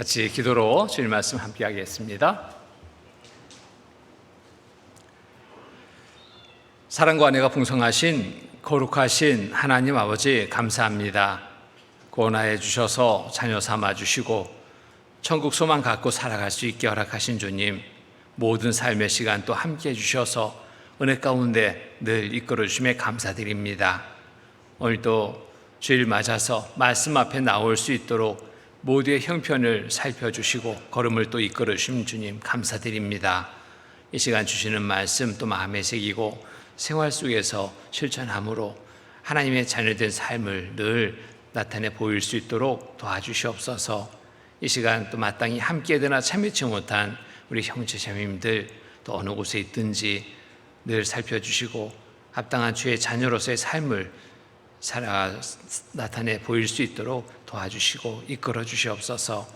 같이 기도로 주일 말씀 함께 하겠습니다. 사랑과 은혜가 풍성하신 거룩하신 하나님 아버지 감사합니다. 구원하여 주셔서 자녀 삼아 주시고 천국 소망 갖고 살아갈 수 있게 허락하신 주님, 모든 삶의 시간 또 함께 해주셔서 은혜 가운데 늘 이끌어 주심에 감사드립니다. 오늘도 주일 맞아서 말씀 앞에 나올 수 있도록 모두의 형편을 살펴주시고 걸음을 또 이끌어 주신 주님 감사드립니다. 이 시간 주시는 말씀 또 마음에 새기고 생활 속에서 실천함으로 하나님의 자녀된 삶을 늘 나타내 보일 수 있도록 도와주시옵소서. 이 시간 또 마땅히 함께 되나 참여치 못한 우리 형제 자매님들 또 어느 곳에 있든지 늘 살펴주시고 합당한 주의 자녀로서의 삶을 나타내 보일 수 있도록 도와주시고 이끌어 주시옵소서.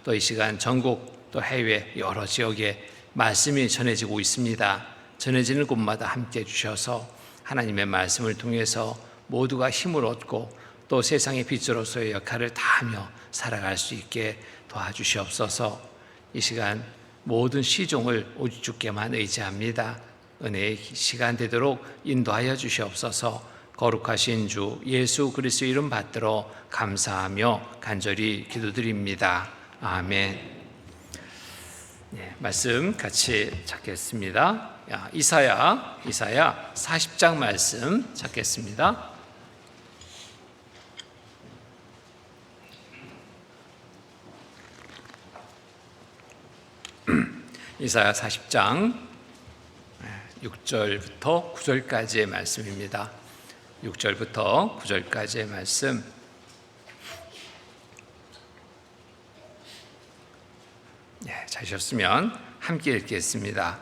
또 이 시간 전국 또 해외 여러 지역에 말씀이 전해지고 있습니다. 전해지는 곳마다 함께 해주셔서 하나님의 말씀을 통해서 모두가 힘을 얻고 또 세상의 빛으로서의 역할을 다하며 살아갈 수 있게 도와주시옵소서. 이 시간 모든 시종을 오직 주께만 의지합니다. 은혜의 시간 되도록 인도하여 주시옵소서. 거룩하신 주 예수 그리스도 이름 받들어 감사하며 간절히 기도드립니다. 아멘. 말씀 같이 찾겠습니다. 이사야 40장 말씀 찾겠습니다. 이사야 40장 6절부터 9절까지의 말씀입니다. 6절부터 9절까지의 말씀. 찾으셨으면 함께 읽겠습니다.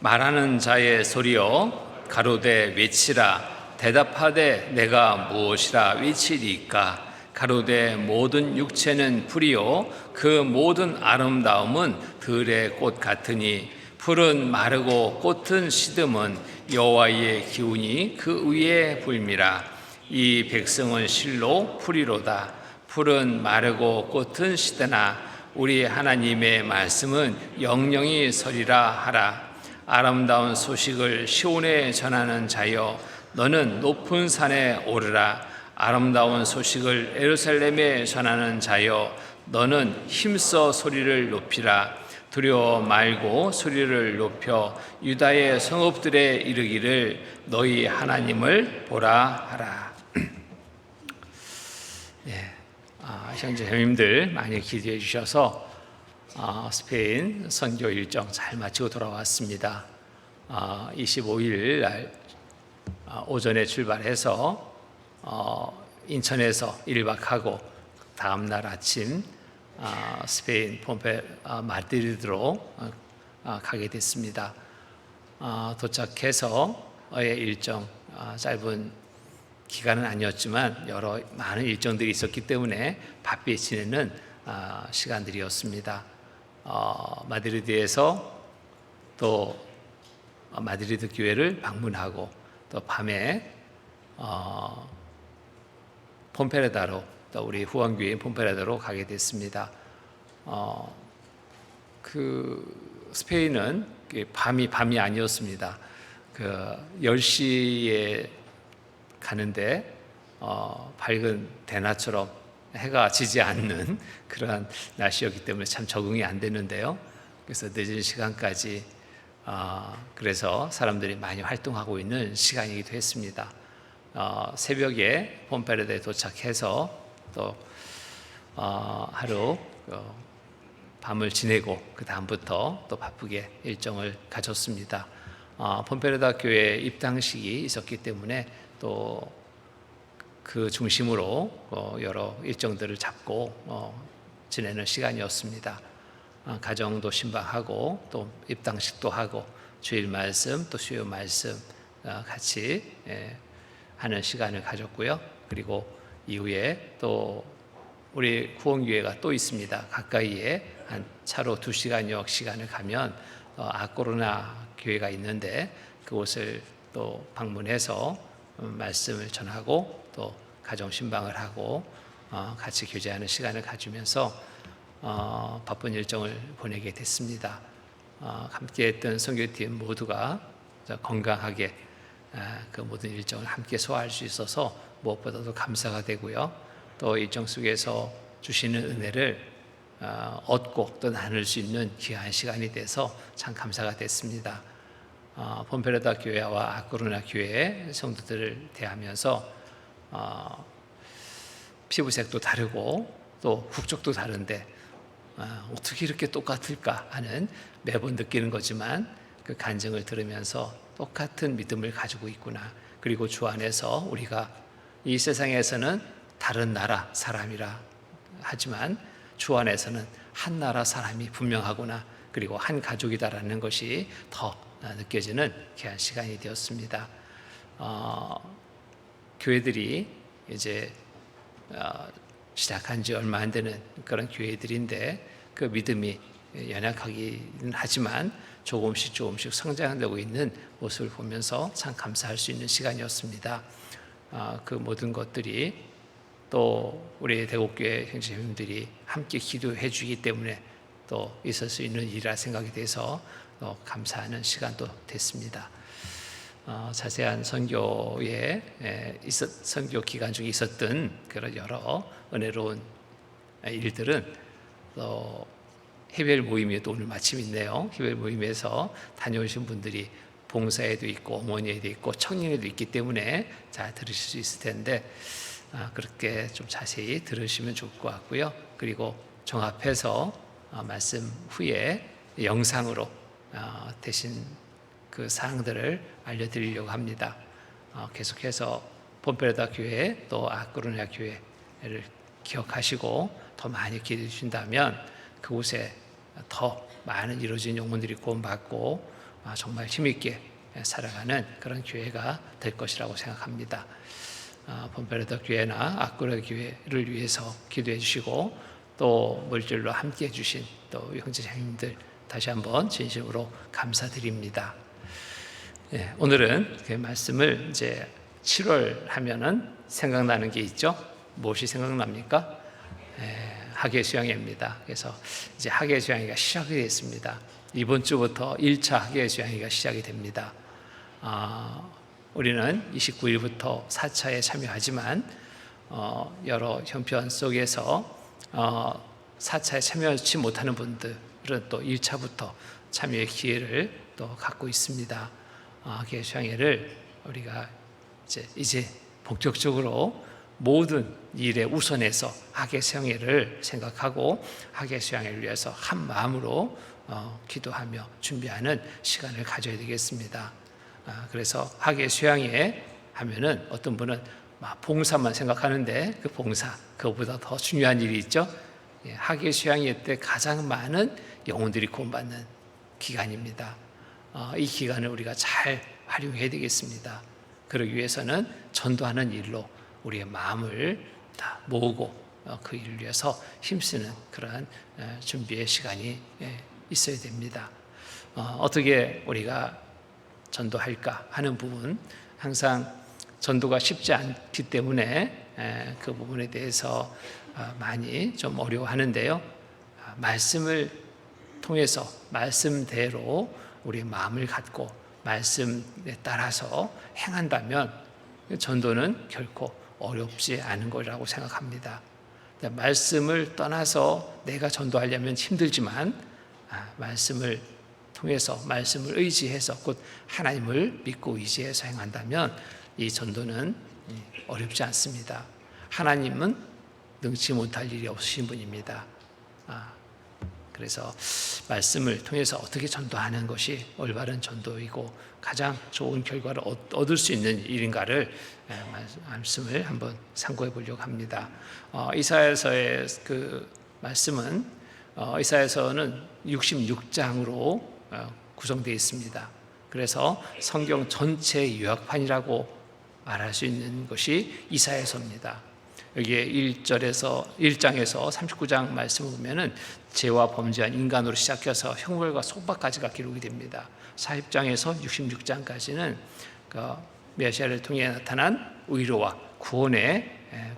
말하는 자의 소리여 가로되 외치라. 대답하되 내가 무엇이라 외치리까. 가로되 모든 육체는 풀이요 그 모든 아름다움은 들의 꽃 같으니 풀은 마르고 꽃은 시듬은 여호와의 기운이 그 위에 불미라. 이 백성은 실로 풀이로다. 풀은 마르고 꽃은 시드나 우리 하나님의 말씀은 영영이 서리라 하라. 아름다운 소식을 시온에 전하는 자여 너는 높은 산에 오르라. 아름다운 소식을 예루살렘에 전하는 자여 너는 힘써 소리를 높이라. 두려워 말고 소리를 높여 유다의 성읍들에 이르기를 너희 하나님을 보라 하라. 형제 자매님들 많이 기도해 주셔서 스페인 선교 일정 잘 마치고 돌아왔습니다. 25일 날 오전에 출발해서 인천에서 1박하고 다음 날 아침 스페인 마드리드로 가게 됐습니다. 도착해서의 일정 짧은 기간은 아니었지만 많은 일정들이 있었기 때문에 바삐 지내는 시간들이었습니다. 마드리드에서 또 마드리드 교회를 방문하고 또 밤에 폼페르다로 또 우리 후원교회인 폼페르다로 가게 됐습니다. 스페인은 밤이 아니었습니다. 10시에 가는데 밝은 대낮처럼 해가 지지 않는 그러한 날씨였기 때문에 참 적응이 안 되는데요. 그래서 늦은 시간까지 그래서 사람들이 많이 활동하고 있는 시간이기도 했습니다. 새벽에 폼페르다에 도착해서 또 하루 밤을 지내고 그 다음부터 또 바쁘게 일정을 가졌습니다. 폼페르다 교회 입당식이 있었기 때문에 또 그 중심으로 여러 일정들을 잡고 지내는 시간이었습니다. 가정도 신방하고 또 입당식도 하고 주일 말씀 또 수요 말씀 같이 하는 시간을 가졌고요. 그리고 이후에 또 우리 후원교회가 또 있습니다. 가까이에 한 차로 2시간여 시간을 가면 아꼬르나 교회가 있는데 그곳을 또 방문해서 말씀을 전하고 또 가정 신방을 하고 같이 교제하는 시간을 가지면서 바쁜 일정을 보내게 됐습니다. 함께했던 선교팀 모두가 건강하게 그 모든 일정을 함께 소화할 수 있어서 무엇보다도 감사가 되고요. 또 일정 속에서 주시는 은혜를 얻고 또 나눌 수 있는 귀한 시간이 돼서 참 감사가 됐습니다. 폼페르다 교회와 아코르나 교회 성도들을 대하면서 피부색도 다르고 또 국적도 다른데 어떻게 이렇게 똑같을까 하는 매번 느끼는 거지만 그 간증을 들으면서 똑같은 믿음을 가지고 있구나. 그리고 주 안에서 우리가 이 세상에서는 다른 나라 사람이라 하지만 주 안에서는 한 나라 사람이 분명하구나. 그리고 한 가족이다라는 것이 더 느껴지는 귀한 시간이 되었습니다. 교회들이 이제 시작한 지 얼마 안 되는 그런 교회들인데 그 믿음이 연약하긴 하지만 조금씩 성장되고 있는 모습을 보면서 참 감사할 수 있는 시간이었습니다. 그 모든 것들이 또 우리 대곡교회 형제님들이 함께 기도해 주기 때문에 또 있을 수 있는 일이라 생각이 돼서 또 감사하는 시간도 됐습니다. 자세한 선교에 선교 기간 중에 있었던 그런 여러 은혜로운 일들은 또 해별 모임에도 오늘 마침 있네요. 해별 모임에서 다녀오신 분들이 봉사에도 있고 어머니에도 있고 청년에도 있기 때문에 잘 들으실 수 있을 텐데 그렇게 좀 자세히 들으시면 좋을 것 같고요. 그리고 종합해서 말씀 후에 영상으로 대신 그 사항들을 알려드리려고 합니다. 계속해서 폼페르다 교회 또 아코르냐 교회를 기억하시고 더 많이 기도해 주신다면 그곳에 더 많은 이루어진 영혼들이 구원받고 정말 힘있게 살아가는 그런 교회가 될 것이라고 생각합니다. 폼페르다 교회나 아코르냐 교회를 위해서 기도해 주시고 또 물질로 함께 해 주신 또 형제자매님들 다시 한번 진심으로 감사드립니다. 오늘은 그 말씀을 이제 7월 하면은 생각나는 게 있죠. 무엇이 생각납니까? 학예 수양회입니다. 그래서 이제 학예 수양회가 시작이 됐습니다. 이번 주부터 1차 학예 수양회가 시작이 됩니다. 우리는 29일부터 4차에 참여하지만 여러 형편 속에서 4차에 참여하지 못하는 분들은 또 1차부터 참여의 기회를 또 갖고 있습니다. 학예 수양회를 우리가 이제 본격적으로 모든 일에 우선해서 학예 수양회를 생각하고 학예 수양회를 위해서 한 마음으로 기도하며 준비하는 시간을 가져야 되겠습니다. 그래서 학예 수양회 하면은 어떤 분은 봉사만 생각하는데 그 봉사 그것보다 더 중요한 일이 있죠. 학예 수양회 때 가장 많은 영혼들이 구원받는 기간입니다. 이 기간을 우리가 잘 활용해야 되겠습니다. 그러기 위해서는 전도하는 일로 우리의 마음을 다 모으고 그 일을 위해서 힘쓰는 그러한 준비의 시간이 있어야 됩니다. 어떻게 우리가 전도할까 하는 부분 항상 전도가 쉽지 않기 때문에 그 부분에 대해서 많이 좀 어려워하는데요. 말씀을 통해서 말씀대로 우리의 마음을 갖고 말씀에 따라서 행한다면 전도는 결코 어렵지 않은 거라고 생각합니다. 말씀을 떠나서 내가 전도하려면 힘들지만 말씀을 통해서 말씀을 의지해서 곧 하나님을 믿고 의지해서 행한다면 이 전도는 어렵지 않습니다. 하나님은 능치 못할 일이 없으신 분입니다. 그래서 말씀을 통해서 어떻게 전도하는 것이 올바른 전도이고 가장 좋은 결과를 얻을 수 있는 일인가를 말씀을 한번 참고해 보려고 합니다. 이사야서의 그 말씀은 이사야서는 66장으로 구성되어 있습니다. 그래서 성경 전체 요약판이라고 말할 수 있는 것이 이사야서입니다. 여기에 1장에서 39장 말씀을 보면은 죄와 범죄한 인간으로 시작해서 형벌과 속박까지가 기록이 됩니다. 40장에서 66장까지는 그 메시아를 통해 나타난 의로와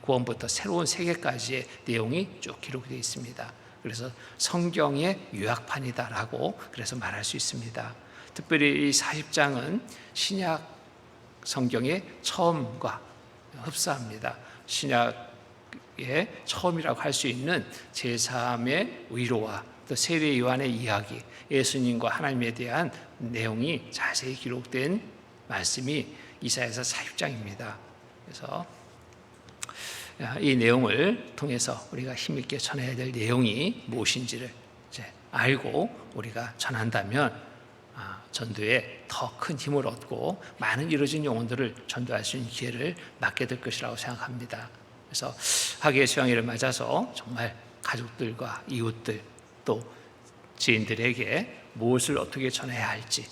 구원부터 새로운 세계까지의 내용이 쭉 기록되어 있습니다. 그래서 성경의 요약판이다라고 그래서 말할 수 있습니다. 특별히 이 40장은 신약 성경의 처음과 흡사합니다. 신약의 처음이라고 할 수 있는 제3의 위로와 또 세례 요한의 이야기, 예수님과 하나님에 대한 내용이 자세히 기록된 말씀이 이사야서 40장입니다. 그래서 이 내용을 통해서 우리가 힘있게 전해야 될 내용이 무엇인지를 이제 알고 우리가 전한다면 전도에 더 큰 힘을 얻고 많은 이루어진 영혼들을 전도할 수 있는 기회를 맡게 될 것이라고 생각합니다. 그래서 하계의 수양일을 맞아서 정말 가족들과 이웃들 또 지인들에게 무엇을 어떻게 전해야 할지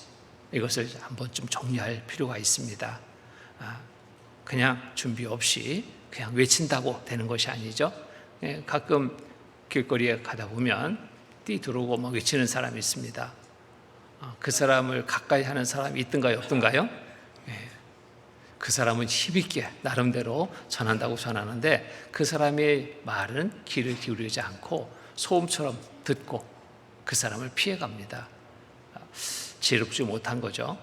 이것을 한번 좀 정리할 필요가 있습니다. 그냥 준비 없이 그냥 외친다고 되는 것이 아니죠. 가끔 길거리에 가다 보면 뛰 들어오고 막 외치는 사람이 있습니다. 그 사람을 가까이 하는 사람이 있든가요, 없든가요? 그 사람은 힘있게 나름대로 전한다고 전하는데 그 사람의 말은 귀를 기울이지 않고 소음처럼 듣고 그 사람을 피해갑니다. 지혜롭지 못한 거죠.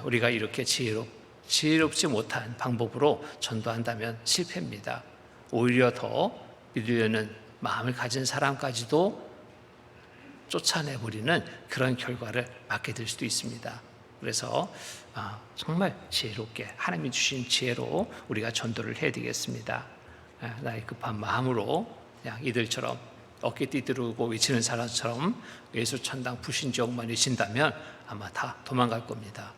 우리가 이렇게 지혜롭지 못한 방법으로 전도한다면 실패입니다. 오히려 더 믿으려는 마음을 가진 사람까지도 쫓아내버리는 그런 결과를 맞게 될 수도 있습니다. 그래서 정말 지혜롭게 하나님이 주신 지혜로 우리가 전도를 해야 되겠습니다. 나의 급한 마음으로 그냥 이들처럼 어깨 띠들고 외치는 사람처럼 예수 천당 불신지옥만 외친다면 아마 다 도망갈 겁니다.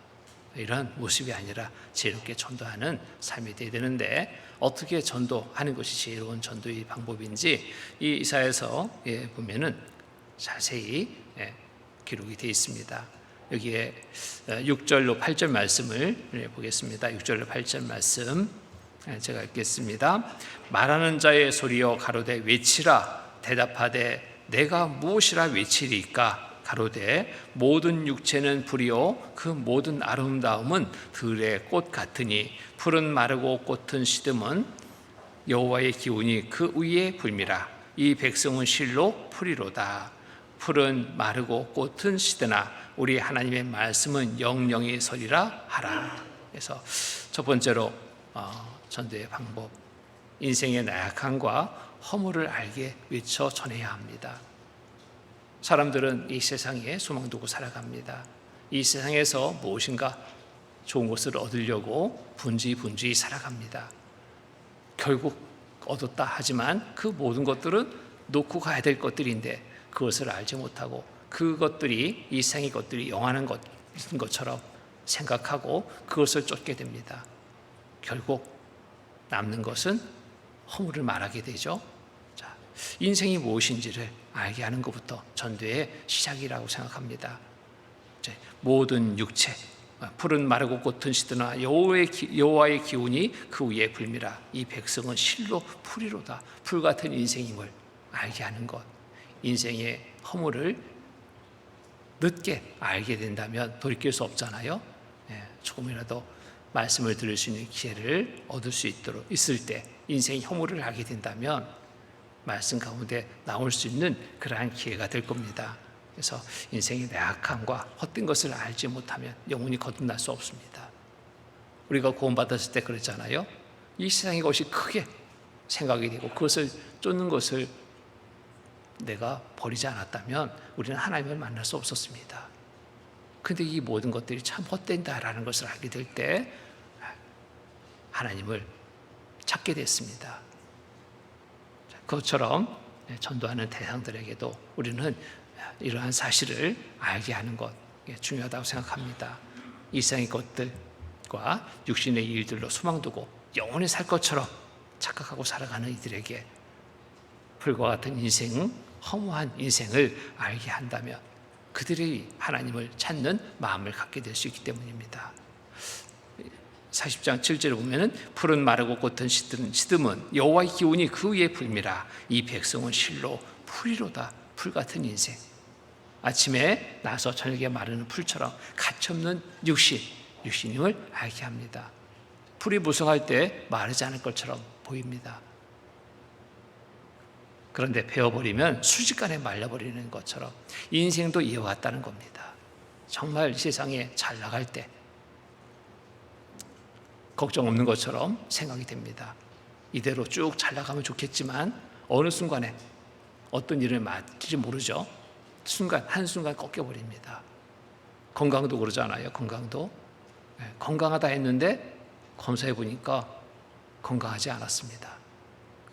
이런 모습이 아니라 지혜롭게 전도하는 삶이 되어야 되는데 어떻게 전도하는 것이 지혜로운 전도의 방법인지 이 이사야서 보면은 자세히 기록이 되어 있습니다. 여기에 6절로 8절 말씀을 보겠습니다. 6절로 8절 말씀 제가 읽겠습니다. 말하는 자의 소리여 가로되 외치라. 대답하되 내가 무엇이라 외치리까. 가로되 모든 육체는 불이요 그 모든 아름다움은 들의 꽃 같으니 풀은 마르고 꽃은 시듬은 여호와의 기운이 그 위에 불미라. 이 백성은 실로 풀이로다. 풀은 마르고 꽃은 시드나 우리 하나님의 말씀은 영영이 서리라 하라. 그래서 첫 번째로 전도의 방법, 인생의 나약함과 허물을 알게 외쳐 전해야 합니다. 사람들은 이 세상에 소망 두고 살아갑니다. 이 세상에서 무엇인가 좋은 것을 얻으려고 분주히 살아갑니다. 결국 얻었다 하지만 그 모든 것들은 놓고 가야 될 것들인데 그것을 알지 못하고 그것들이 이 세상의 것들이 영원한 것처럼 생각하고 그것을 쫓게 됩니다. 결국 남는 것은 허물을 말하게 되죠. 자, 인생이 무엇인지를 알게 하는 것부터 전도의 시작이라고 생각합니다. 모든 육체, 풀은 마르고 꽃은 시드나 여호와의 기운이 그 위에 불미라. 이 백성은 실로 풀이로다. 풀 같은 인생임을 알게 하는 것. 인생의 허물을 늦게 알게 된다면 돌이킬 수 없잖아요. 조금이라도 말씀을 들을 수 있는 기회를 얻을 수 있을 때 인생의 허물을 알게 된다면 말씀 가운데 나올 수 있는 그러한 기회가 될 겁니다. 그래서 인생의 나약함과 헛된 것을 알지 못하면 영원히 거듭날 수 없습니다. 우리가 구원받았을 때 그랬잖아요. 이 세상의 것이 크게 생각이 되고 그것을 쫓는 것을 내가 버리지 않았다면 우리는 하나님을 만날 수 없었습니다. 그런데 이 모든 것들이 참 헛된다라는 것을 알게 될 때 하나님을 찾게 됐습니다. 그것처럼 전도하는 대상들에게도 우리는 이러한 사실을 알게 하는 것 중요하다고 생각합니다. 이 세상의 것들과 육신의 일들로 소망 두고 영원히 살 것처럼 착각하고 살아가는 이들에게 풀과 같은 인생, 허무한 인생을 알게 한다면 그들이 하나님을 찾는 마음을 갖게 될 수 있기 때문입니다. 40장 7절에 보면은 풀은 마르고 꽃은 시듬은 여호와의 기운이 그 위에 불미라. 이 백성은 실로 풀이로다. 풀 같은 인생. 아침에 나서 저녁에 마르는 풀처럼 가치없는 육신임을 알게 합니다. 풀이 무성할 때 마르지 않을 것처럼 보입니다. 그런데 배워버리면 순식간에 말려버리는 것처럼 인생도 이와 같다는 겁니다. 정말 세상에 잘 나갈 때 걱정 없는 것처럼 생각이 됩니다. 이대로 쭉 잘 나가면 좋겠지만 어느 순간에 어떤 일을 맞을지 모르죠. 한순간 꺾여버립니다. 건강도 그러잖아요. 건강도 건강하다 했는데 검사해 보니까 건강하지 않았습니다.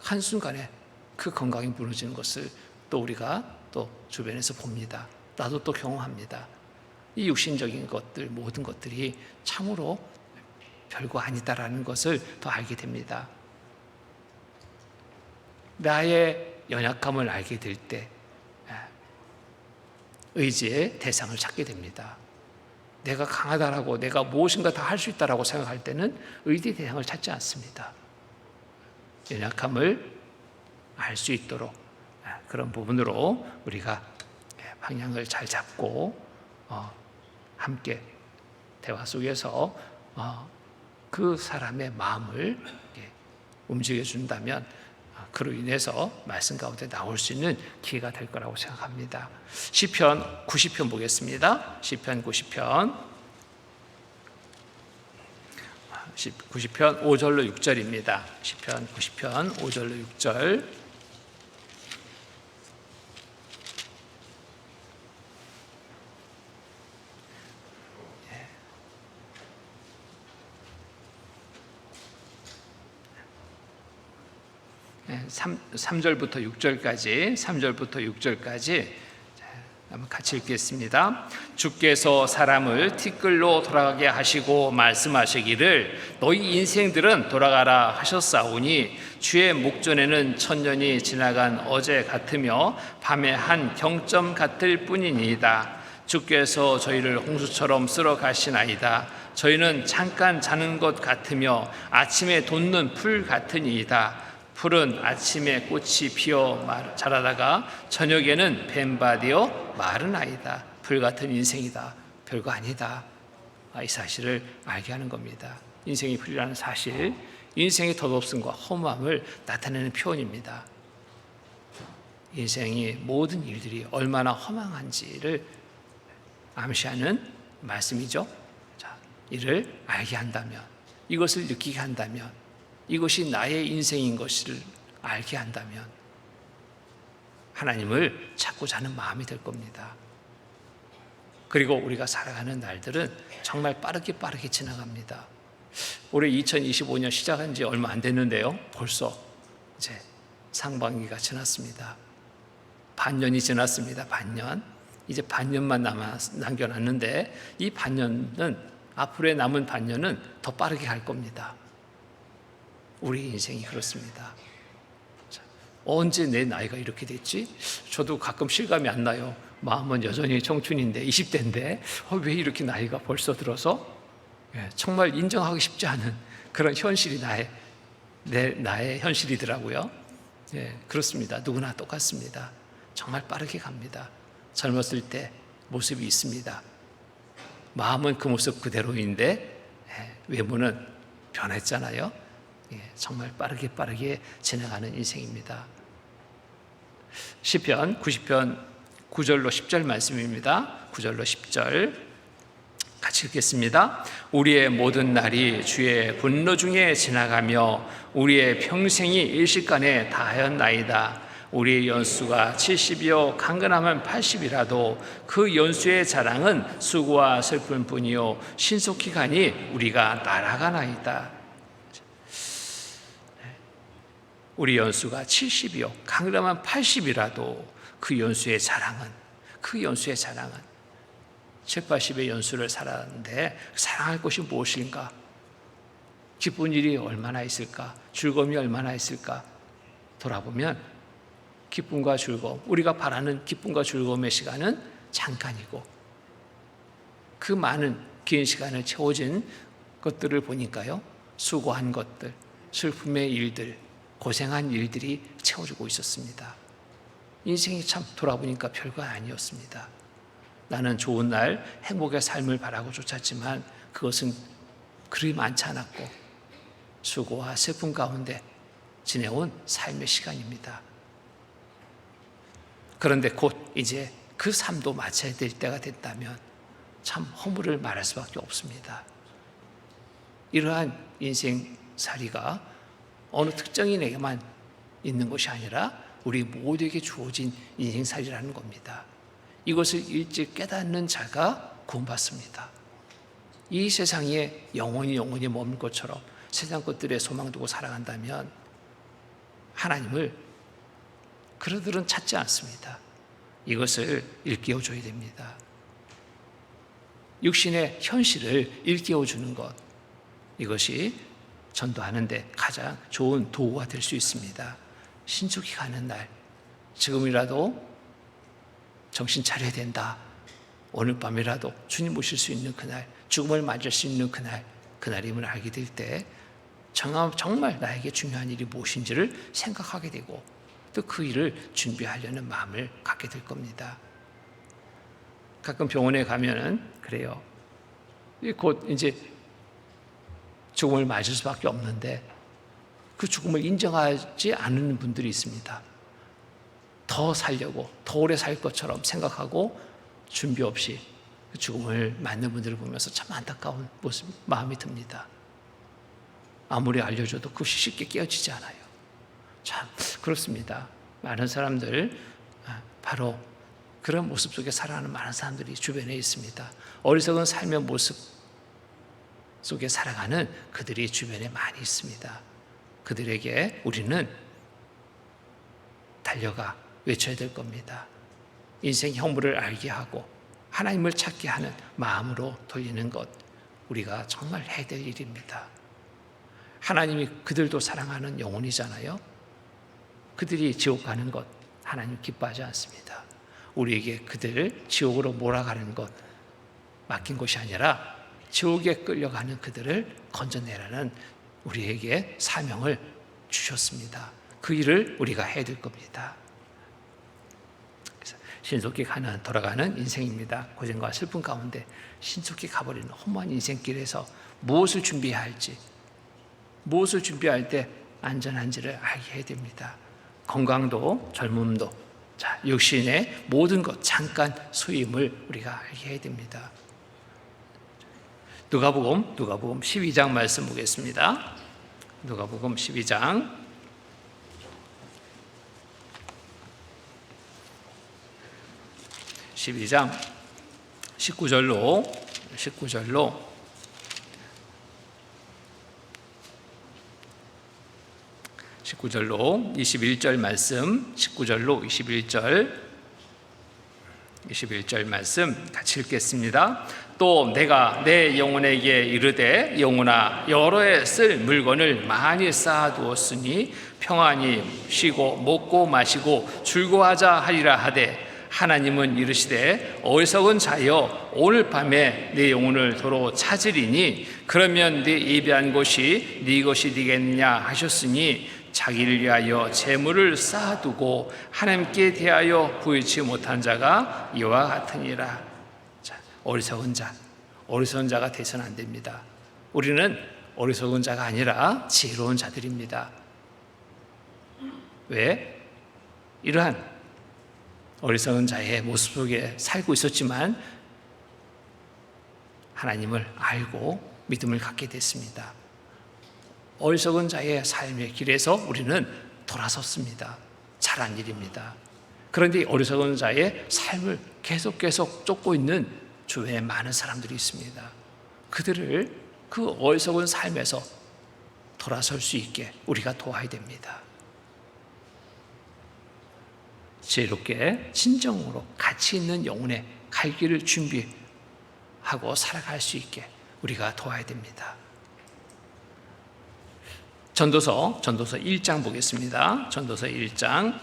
한순간에 그 건강이 무너지는 것을 또 우리가 또 주변에서 봅니다. 나도 또 경험합니다. 이 육신적인 것들, 모든 것들이 참으로 별거 아니다라는 것을 더 알게 됩니다. 나의 연약함을 알게 될 때 의지의 대상을 찾게 됩니다. 내가 강하다라고, 내가 무엇인가 다 할 수 있다라고 생각할 때는 의지의 대상을 찾지 않습니다. 연약함을 알 수 있도록 그런 부분으로 우리가 방향을 잘 잡고 함께 대화 속에서 그 사람의 마음을 움직여준다면 그로 인해서 말씀 가운데 나올 수 있는 기회가 될 거라고 생각합니다. 시편 90편 보겠습니다. 시편 90편 5절로 6절입니다. 시편 90편 5절로 6절. 네, 3절부터 6절까지 한번 같이 읽겠습니다. 주께서 사람을 티끌로 돌아가게 하시고 말씀하시기를 너희 인생들은 돌아가라 하셨사오니 주의 목전에는 천년이 지나간 어제 같으며 밤의 한 경점 같을 뿐이니이다. 주께서 저희를 홍수처럼 쓸어 가시나이다. 저희는 잠깐 자는 것 같으며 아침에 돋는 풀 같으니이다. 풀은 아침에 꽃이 피어 자라다가 저녁에는 뱀바되어 마르나이다. 풀 같은 인생이다. 별거 아니다. 이 사실을 알게 하는 겁니다. 인생이 풀이라는 사실, 인생의 덧없음과 허무함을 나타내는 표현입니다. 인생의 모든 일들이 얼마나 허망한지를 암시하는 말씀이죠. 자, 이를 알게 한다면, 이것을 느끼게 한다면, 이것이 나의 인생인 것을 알게 한다면 하나님을 찾고 자는 마음이 될 겁니다. 그리고 우리가 살아가는 날들은 정말 빠르게 지나갑니다. 올해 2025년 시작한 지 얼마 안 됐는데요. 벌써 이제 상반기가 지났습니다. 반년이 지났습니다. 반년. 이제 반년만 남겨놨는데 이 반년은, 앞으로의 남은 반년은 더 빠르게 갈 겁니다. 우리 인생이 그렇습니다. 언제 내 나이가 이렇게 됐지? 저도 가끔 실감이 안 나요. 마음은 여전히 청춘인데 20대인데 왜 이렇게 나이가 벌써 들어서? 정말 인정하기 쉽지 않은 그런 현실이 나의 현실이더라고요. 그렇습니다. 누구나 똑같습니다. 정말 빠르게 갑니다. 젊었을 때 모습이 있습니다. 마음은 그 모습 그대로인데 외모는 변했잖아요. 정말 빠르게 지나가는 인생입니다. 시편 90편 9절로 10절 말씀입니다. 9절로 10절 같이 읽겠습니다. 우리의 모든 날이 주의 분노 중에 지나가며 우리의 평생이 일시간에 다하였나이다. 우리의 연수가 70이요 강건하면 80이라도 그 연수의 자랑은 수고와 슬픔뿐이요 신속히 가니 우리가 날아가나이다. 우리 연수가 70이요 강건하면 80이라도 그 연수의 자랑은 7, 80의 연수를 살았는데 사랑할 것이 무엇인가? 기쁜 일이 얼마나 있을까? 즐거움이 얼마나 있을까? 돌아보면 기쁨과 즐거움, 우리가 바라는 기쁨과 즐거움의 시간은 잠깐이고 그 많은 긴 시간을 채워진 것들을 보니까요, 수고한 것들, 슬픔의 일들, 고생한 일들이 채워지고 있었습니다. 인생이 참 돌아보니까 별거 아니었습니다. 나는 좋은 날 행복의 삶을 바라고 쫓았지만 그것은 그리 많지 않았고 수고와 슬픔 가운데 지내온 삶의 시간입니다. 그런데 곧 이제 그 삶도 마쳐야 될 때가 됐다면 참 허물을 말할 수밖에 없습니다. 이러한 인생살이가 어느 특정인에게만 있는 것이 아니라 우리 모두에게 주어진 인생살이라는 겁니다. 이것을 일찍 깨닫는 자가 구원받습니다. 이 세상에 영원히 머물 것처럼 세상 것들에 소망 두고 살아간다면 하나님을 그들은 찾지 않습니다. 이것을 일깨워줘야 됩니다. 육신의 현실을 일깨워주는 것, 이것이 전도하는 데 가장 좋은 도구가 될 수 있습니다. 신속히 가는 날, 지금이라도 정신 차려야 된다. 오늘 밤이라도 주님 모실 수 있는 그날, 죽음을 맞을 수 있는 그날임을 알게 될 때 정말 나에게 중요한 일이 무엇인지를 생각하게 되고 또 그 일을 준비하려는 마음을 갖게 될 겁니다. 가끔 병원에 가면은 그래요. 곧 이제 죽음을 맞을 수밖에 없는데 그 죽음을 인정하지 않는 분들이 있습니다. 더 살려고, 더 오래 살 것처럼 생각하고 준비 없이 그 죽음을 맞는 분들을 보면서 참 안타까운 마음이 듭니다. 아무리 알려줘도 그것이 쉽게 깨어지지 않아요. 참 그렇습니다. 많은 사람들, 바로 그런 모습 속에 살아가는 많은 사람들이 주변에 있습니다. 어리석은 삶의 모습 속에 살아가는 그들이 주변에 많이 있습니다. 그들에게 우리는 달려가 외쳐야 될 겁니다. 인생 허물을 알게 하고 하나님을 찾게 하는 마음으로 돌리는 것, 우리가 정말 해야 될 일입니다. 하나님이 그들도 사랑하는 영혼이잖아요. 그들이 지옥 가는 것 하나님 기뻐하지 않습니다. 우리에게 그들을 지옥으로 몰아가는 것 맡긴 것이 아니라 지옥에 끌려가는 그들을 건져내라는 우리에게 사명을 주셨습니다. 그 일을 우리가 해야 될 겁니다. 신속히 돌아가는 인생입니다. 고생과 슬픔 가운데 신속히 가버리는 허무한 인생길에서 무엇을 준비해야 할지, 무엇을 준비할 때 안전한지를 알게 해야 됩니다. 건강도 젊음도, 육신의 모든 것 잠깐 소임을 우리가 알게 해야 됩니다. 누가복음 12장 말씀 보겠습니다. 누가복음 12장 19절로 21절 말씀, 19절로 21절 말씀 같이 읽겠습니다. 또 내가 내 영혼에게 이르되 영혼아 여러 해 쓸 물건을 많이 쌓아두었으니 평안히 쉬고 먹고 마시고 즐거워하자 하리라 하되 하나님은 이르시되 어리석은 자여 오늘 밤에 네 영혼을 도로 찾으리니 그러면 네 예비한 것이 네 것이 되겠느냐 하셨으니 자기를 위하여 재물을 쌓아두고 하나님께 대하여 구의치 못한 자가 이와 같으니라. 어리석은 자가 되서는 안 됩니다. 우리는 어리석은 자가 아니라 지혜로운 자들입니다. 왜? 이러한 어리석은 자의 모습 속에 살고 있었지만 하나님을 알고 믿음을 갖게 됐습니다. 어리석은 자의 삶의 길에서 우리는 돌아섰습니다. 잘한 일입니다. 그런데 어리석은 자의 삶을 계속 쫓고 있는 주변에 많은 사람들이 있습니다. 그들을 그 어리석은 삶에서 돌아설 수 있게 우리가 도와야 됩니다. 지혜롭게 진정으로 가치 있는 영혼의 갈 길을 준비하고 살아갈 수 있게 우리가 도와야 됩니다. 전도서 1장 보겠습니다. 전도서 1장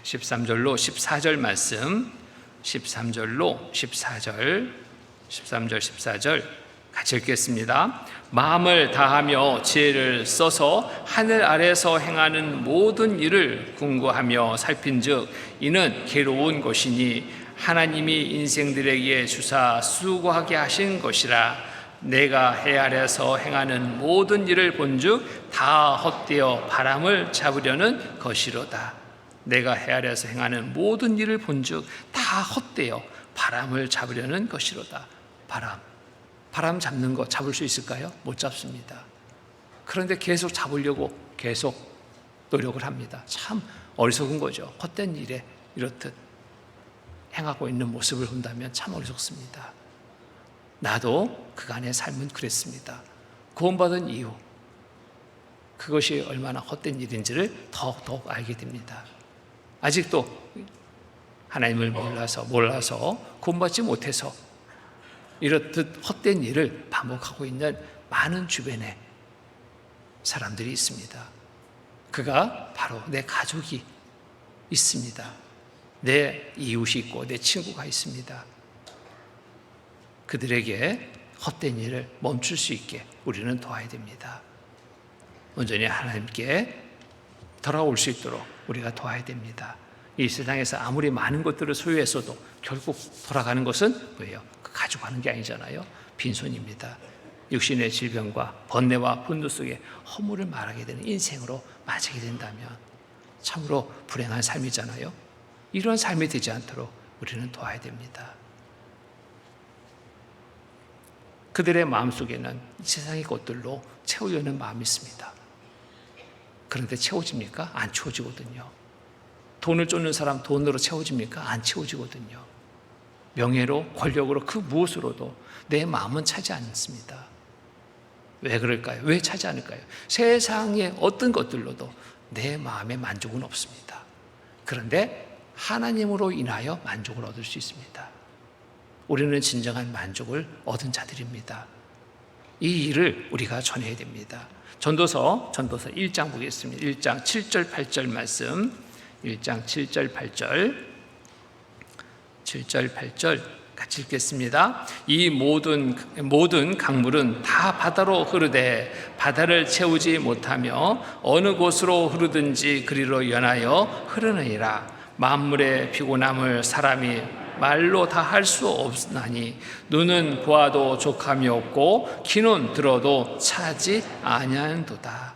13절로 14절 말씀, 13절 14절 같이 읽겠습니다. 마음을 다하며 지혜를 써서 하늘 아래서 행하는 모든 일을 궁구하며 살핀즉 이는 괴로운 것이니 하나님이 인생들에게 주사 수고하게 하신 것이라. 내가 해 아래서 행하는 모든 일을 본즉 다 헛되어 바람을 잡으려는 것이로다. 내가 해 아래서 행하는 모든 일을 본즉 다 헛되어 바람을 잡으려는 것이로다. 바람 잡는 거 잡을 수 있을까요? 못 잡습니다. 그런데 계속 잡으려고 계속 노력을 합니다. 참 어리석은 거죠. 헛된 일에 이렇듯 행하고 있는 모습을 본다면 참 어리석습니다. 나도 그간의 삶은 그랬습니다. 구원받은 이후 그것이 얼마나 헛된 일인지를 더욱 알게 됩니다. 아직도 하나님을 몰라서 구원받지 못해서 이렇듯 헛된 일을 반복하고 있는 많은 주변에 사람들이 있습니다. 그가 바로 내 가족이 있습니다. 내 이웃이 있고 내 친구가 있습니다. 그들에게 헛된 일을 멈출 수 있게 우리는 도와야 됩니다. 온전히 하나님께 돌아올 수 있도록 우리가 도와야 됩니다. 이 세상에서 아무리 많은 것들을 소유했어도 결국 돌아가는 것은 뭐예요? 가져가는 게 아니잖아요. 빈손입니다. 육신의 질병과 번뇌와 분노 속에 허물을 말하게 되는 인생으로 맞게 된다면 참으로 불행한 삶이잖아요. 이런 삶이 되지 않도록 우리는 도와야 됩니다. 그들의 마음속에는 세상의 것들로 채우려는 마음이 있습니다. 그런데 채워집니까? 안 채워지거든요. 돈을 쫓는 사람 돈으로 채워집니까? 안 채워지거든요. 명예로, 권력으로 그 무엇으로도 내 마음은 차지 않습니다. 왜 그럴까요? 왜 차지 않을까요? 세상의 어떤 것들로도 내 마음의 만족은 없습니다. 그런데 하나님으로 인하여 만족을 얻을 수 있습니다. 우리는 진정한 만족을 얻은 자들입니다. 이 일을 우리가 전해야 됩니다. 전도서 1장 보겠습니다. 1장 7절 8절 말씀, 1장 7절 8절 같이 읽겠습니다. 이 모든 강물은 다 바다로 흐르되 바다를 채우지 못하며 어느 곳으로 흐르든지 그리로 연하여 흐르느니라. 만물의 피곤함을 사람이 말로 다 할 수 없나니 눈은 보아도 족함이 없고 귀는 들어도 차지 아니하는도다.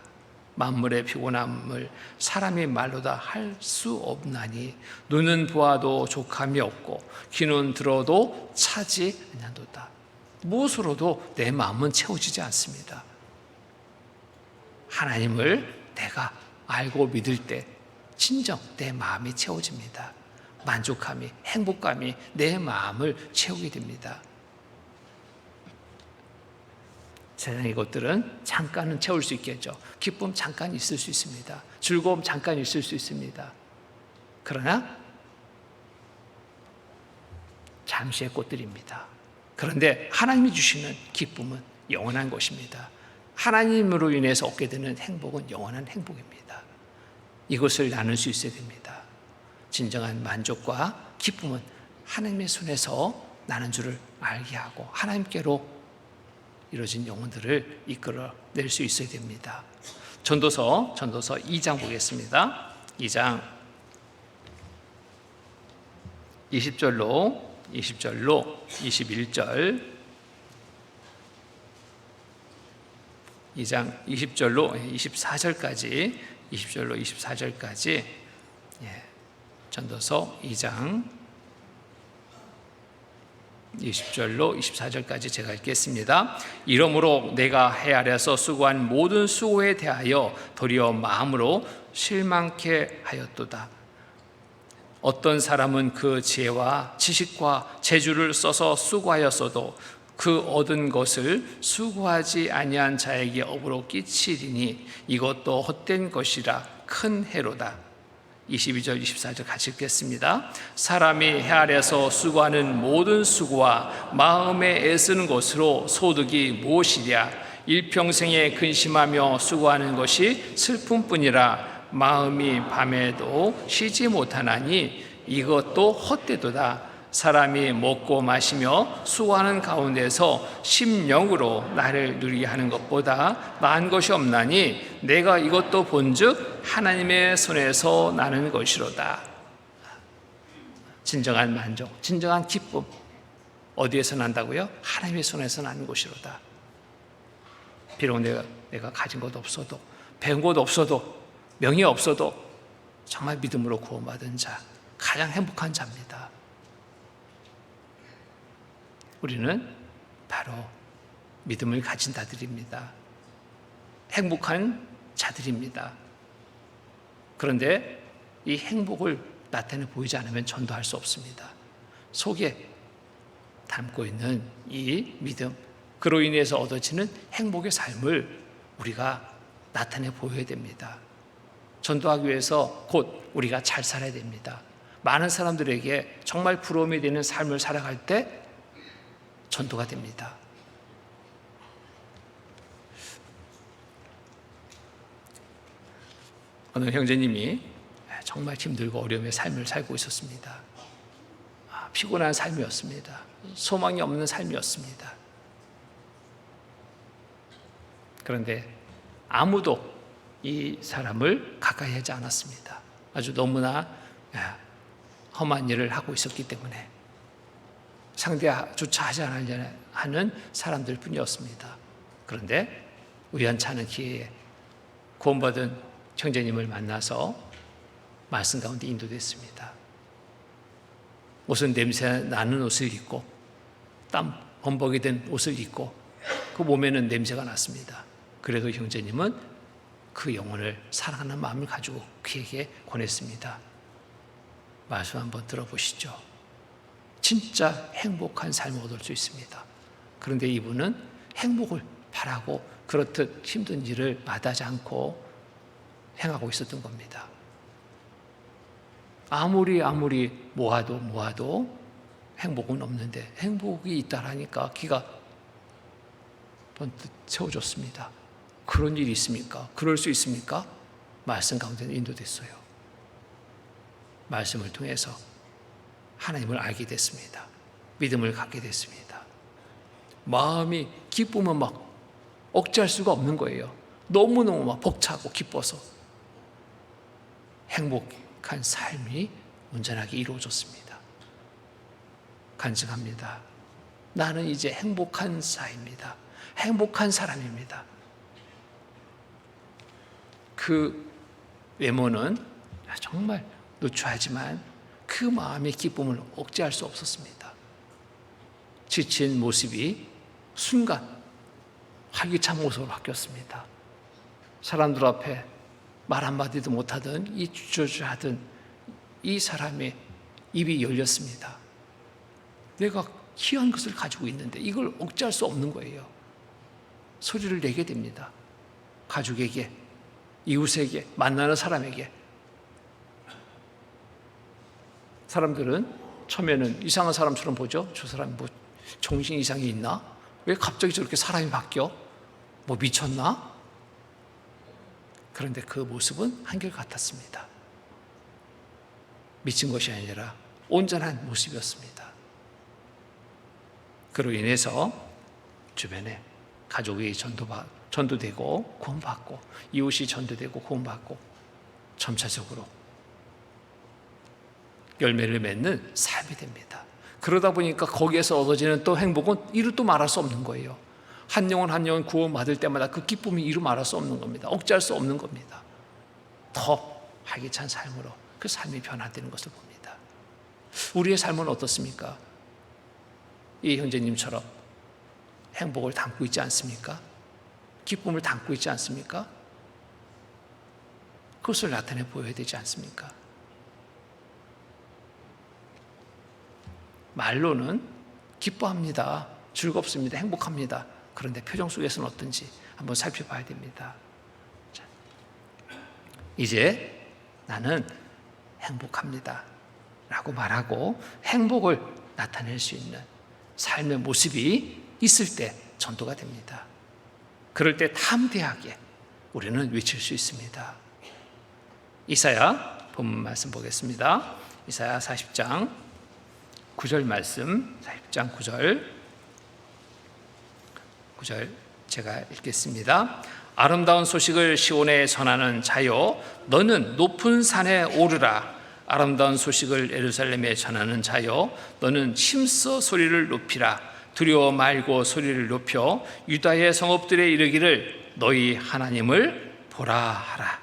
만물의 피곤함을 사람이 말로 다 할 수 없나니 눈은 보아도 족함이 없고 귀는 들어도 차지 아니하는도다. 무엇으로도 내 마음은 채워지지 않습니다. 하나님을 내가 알고 믿을 때 진정 내 마음이 채워집니다. 만족감이, 행복감이 내 마음을 채우게 됩니다. 세상의 것들은 잠깐은 채울 수 있겠죠. 기쁨 잠깐 있을 수 있습니다. 즐거움 잠깐 있을 수 있습니다. 그러나 잠시의 꽃들입니다. 그런데 하나님이 주시는 기쁨은 영원한 것입니다. 하나님으로 인해서 얻게 되는 행복은 영원한 행복입니다. 이것을 나눌 수 있어야 됩니다. 진정한 만족과 기쁨은 하나님의 손에서 나는 줄을 알게 하고 하나님께로 이루어진 영혼들을 이끌어낼 수 있어야 됩니다. 전도서 2장 보겠습니다. 2장 20절로 21절, 2장 20절로 24절까지 전도서 2장 20절로 24절까지 제가 읽겠습니다. 이러므로 내가 해 아래서 수고한 모든 수고에 대하여 도리어 마음으로 실망케 하였도다. 어떤 사람은 그 지혜와 지식과 재주를 써서 수고하였어도 그 얻은 것을 수고하지 아니한 자에게 업으로 끼치리니 이것도 헛된 것이라 큰 해로다. 22절 24절 같이 읽겠습니다. 사람이 해 아래서 수고하는 모든 수고와 마음에 애쓰는 것으로 소득이 무엇이랴. 일평생에 근심하며 수고하는 것이 슬픔뿐이라. 마음이 밤에도 쉬지 못하나니 이것도 헛되도다. 사람이 먹고 마시며 수고하는 가운데서 심령으로 나를 누리게 하는 것보다 나은 것이 없나니 내가 이것도 본즉 하나님의 손에서 나는 것이로다. 진정한 만족, 진정한 기쁨 어디에서 난다고요? 하나님의 손에서 나는 것이로다. 비록 내가 가진 것 없어도, 배운 것 없어도, 명예 없어도 정말 믿음으로 구원받은 자, 가장 행복한 자입니다. 우리는 바로 믿음을 가진 자들입니다. 행복한 자들입니다. 그런데 이 행복을 나타내 보이지 않으면 전도할 수 없습니다. 속에 담고 있는 이 믿음, 그로 인해서 얻어지는 행복의 삶을 우리가 나타내 보여야 됩니다. 전도하기 위해서 곧 우리가 잘 살아야 됩니다. 많은 사람들에게 정말 부러움이 되는 삶을 살아갈 때 전도가 됩니다. 어느 형제님이 정말 힘들고 어려움의 삶을 살고 있었습니다. 피곤한 삶이었습니다. 소망이 없는 삶이었습니다. 그런데 아무도 이 사람을 가까이 하지 않았습니다. 아주 너무나 험한 일을 하고 있었기 때문에 상대조차 하지 않으려 하는 사람들 뿐이었습니다. 그런데 우연찮은 기회에 구원받은 형제님을 만나서 말씀 가운데 인도됐습니다. 옷은 냄새 나는 옷을 입고 땀 범벅이 된 옷을 입고 그 몸에는 냄새가 났습니다. 그래도 형제님은 그 영혼을 사랑하는 마음을 가지고 그에게 권했습니다. 말씀 한번 들어보시죠. 진짜 행복한 삶을 얻을 수 있습니다. 그런데 이분은 행복을 바라고 그렇듯 힘든 일을 마다하지 않고 행하고 있었던 겁니다. 아무리 모아도 행복은 없는데 행복이 있다라니까 기가 번뜩 채워졌습니다. 그런 일이 있습니까? 그럴 수 있습니까? 말씀 가운데 인도됐어요. 말씀을 통해서 하나님을 알게 됐습니다. 믿음을 갖게 됐습니다. 마음이 기쁘면 막 억제할 수가 없는 거예요. 너무너무 막 벅차고 기뻐서 행복한 삶이 온전하게 이루어졌습니다. 간증합니다. 나는 이제 행복한 자입니다. 행복한 사람입니다. 그 외모는 정말 누추하지만 그 마음의 기쁨을 억제할 수 없었습니다. 지친 모습이 순간 활기찬 모습으로 바뀌었습니다. 사람들 앞에 말 한마디도 못하던 이 주저주저하던 이 사람의 입이 열렸습니다. 내가 귀한 것을 가지고 있는데 이걸 억제할 수 없는 거예요. 소리를 내게 됩니다. 가족에게, 이웃에게, 만나는 사람에게. 사람들은 처음에는 이상한 사람처럼 보죠. 저 사람 뭐 정신 이상이 있나? 왜 갑자기 저렇게 사람이 바뀌어? 뭐 미쳤나? 그런데 그 모습은 한결같았습니다. 미친 것이 아니라 온전한 모습이었습니다. 그로 인해서 주변에 가족이 전도되고 구원받고 이웃이 전도되고 구원받고 점차적으로 열매를 맺는 삶이 됩니다. 그러다 보니까 거기에서 얻어지는 또 행복은 이루 또 말할 수 없는 거예요. 한 영혼 한 영혼 구원받을 때마다 그 기쁨이 이루 말할 수 없는 겁니다. 억제할 수 없는 겁니다. 더 활기찬 삶으로 그 삶이 변화되는 것을 봅니다. 우리의 삶은 어떻습니까? 이 형제님처럼 행복을 담고 있지 않습니까? 기쁨을 담고 있지 않습니까? 그것을 나타내 보여야 되지 않습니까? 말로는 기뻐합니다. 즐겁습니다. 행복합니다. 그런데 표정 속에서는 어떤지 한번 살펴봐야 됩니다. 자, 이제 나는 행복합니다 라고 말하고 행복을 나타낼 수 있는 삶의 모습이 있을 때 전도가 됩니다. 그럴 때 담대하게 우리는 외칠 수 있습니다. 이사야 본문 말씀 보겠습니다. 이사야 40장 9절 말씀, 1장 9절 제가 읽겠습니다. 아름다운 소식을 시온에 전하는 자여, 너는 높은 산에 오르라. 아름다운 소식을 예루살렘에 전하는 자여, 너는 힘써 소리를 높이라. 두려워 말고 소리를 높여 유다의 성읍들에 이르기를 너희 하나님을 보라 하라.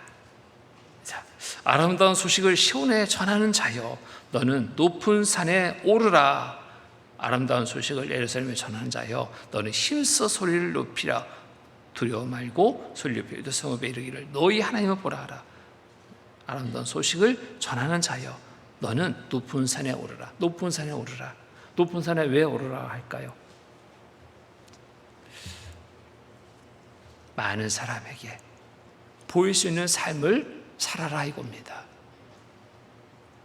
자, 아름다운 소식을 시온에 전하는 자여, 너는 높은 산에 오르라. 아름다운 소식을 예루살렘에 전하는 자여, 너는 힘써 소리를 높이라. 두려워 말고 소리를 높여 유다 성읍에 이르기를 너희 하나님을 보라 하라. 아름다운 소식을 전하는 자여, 너는 높은 산에 오르라. 높은 산에 오르라. 높은 산에 왜 오르라 할까요? 많은 사람에게 보일 수 있는 삶을 살아라 이겁니다.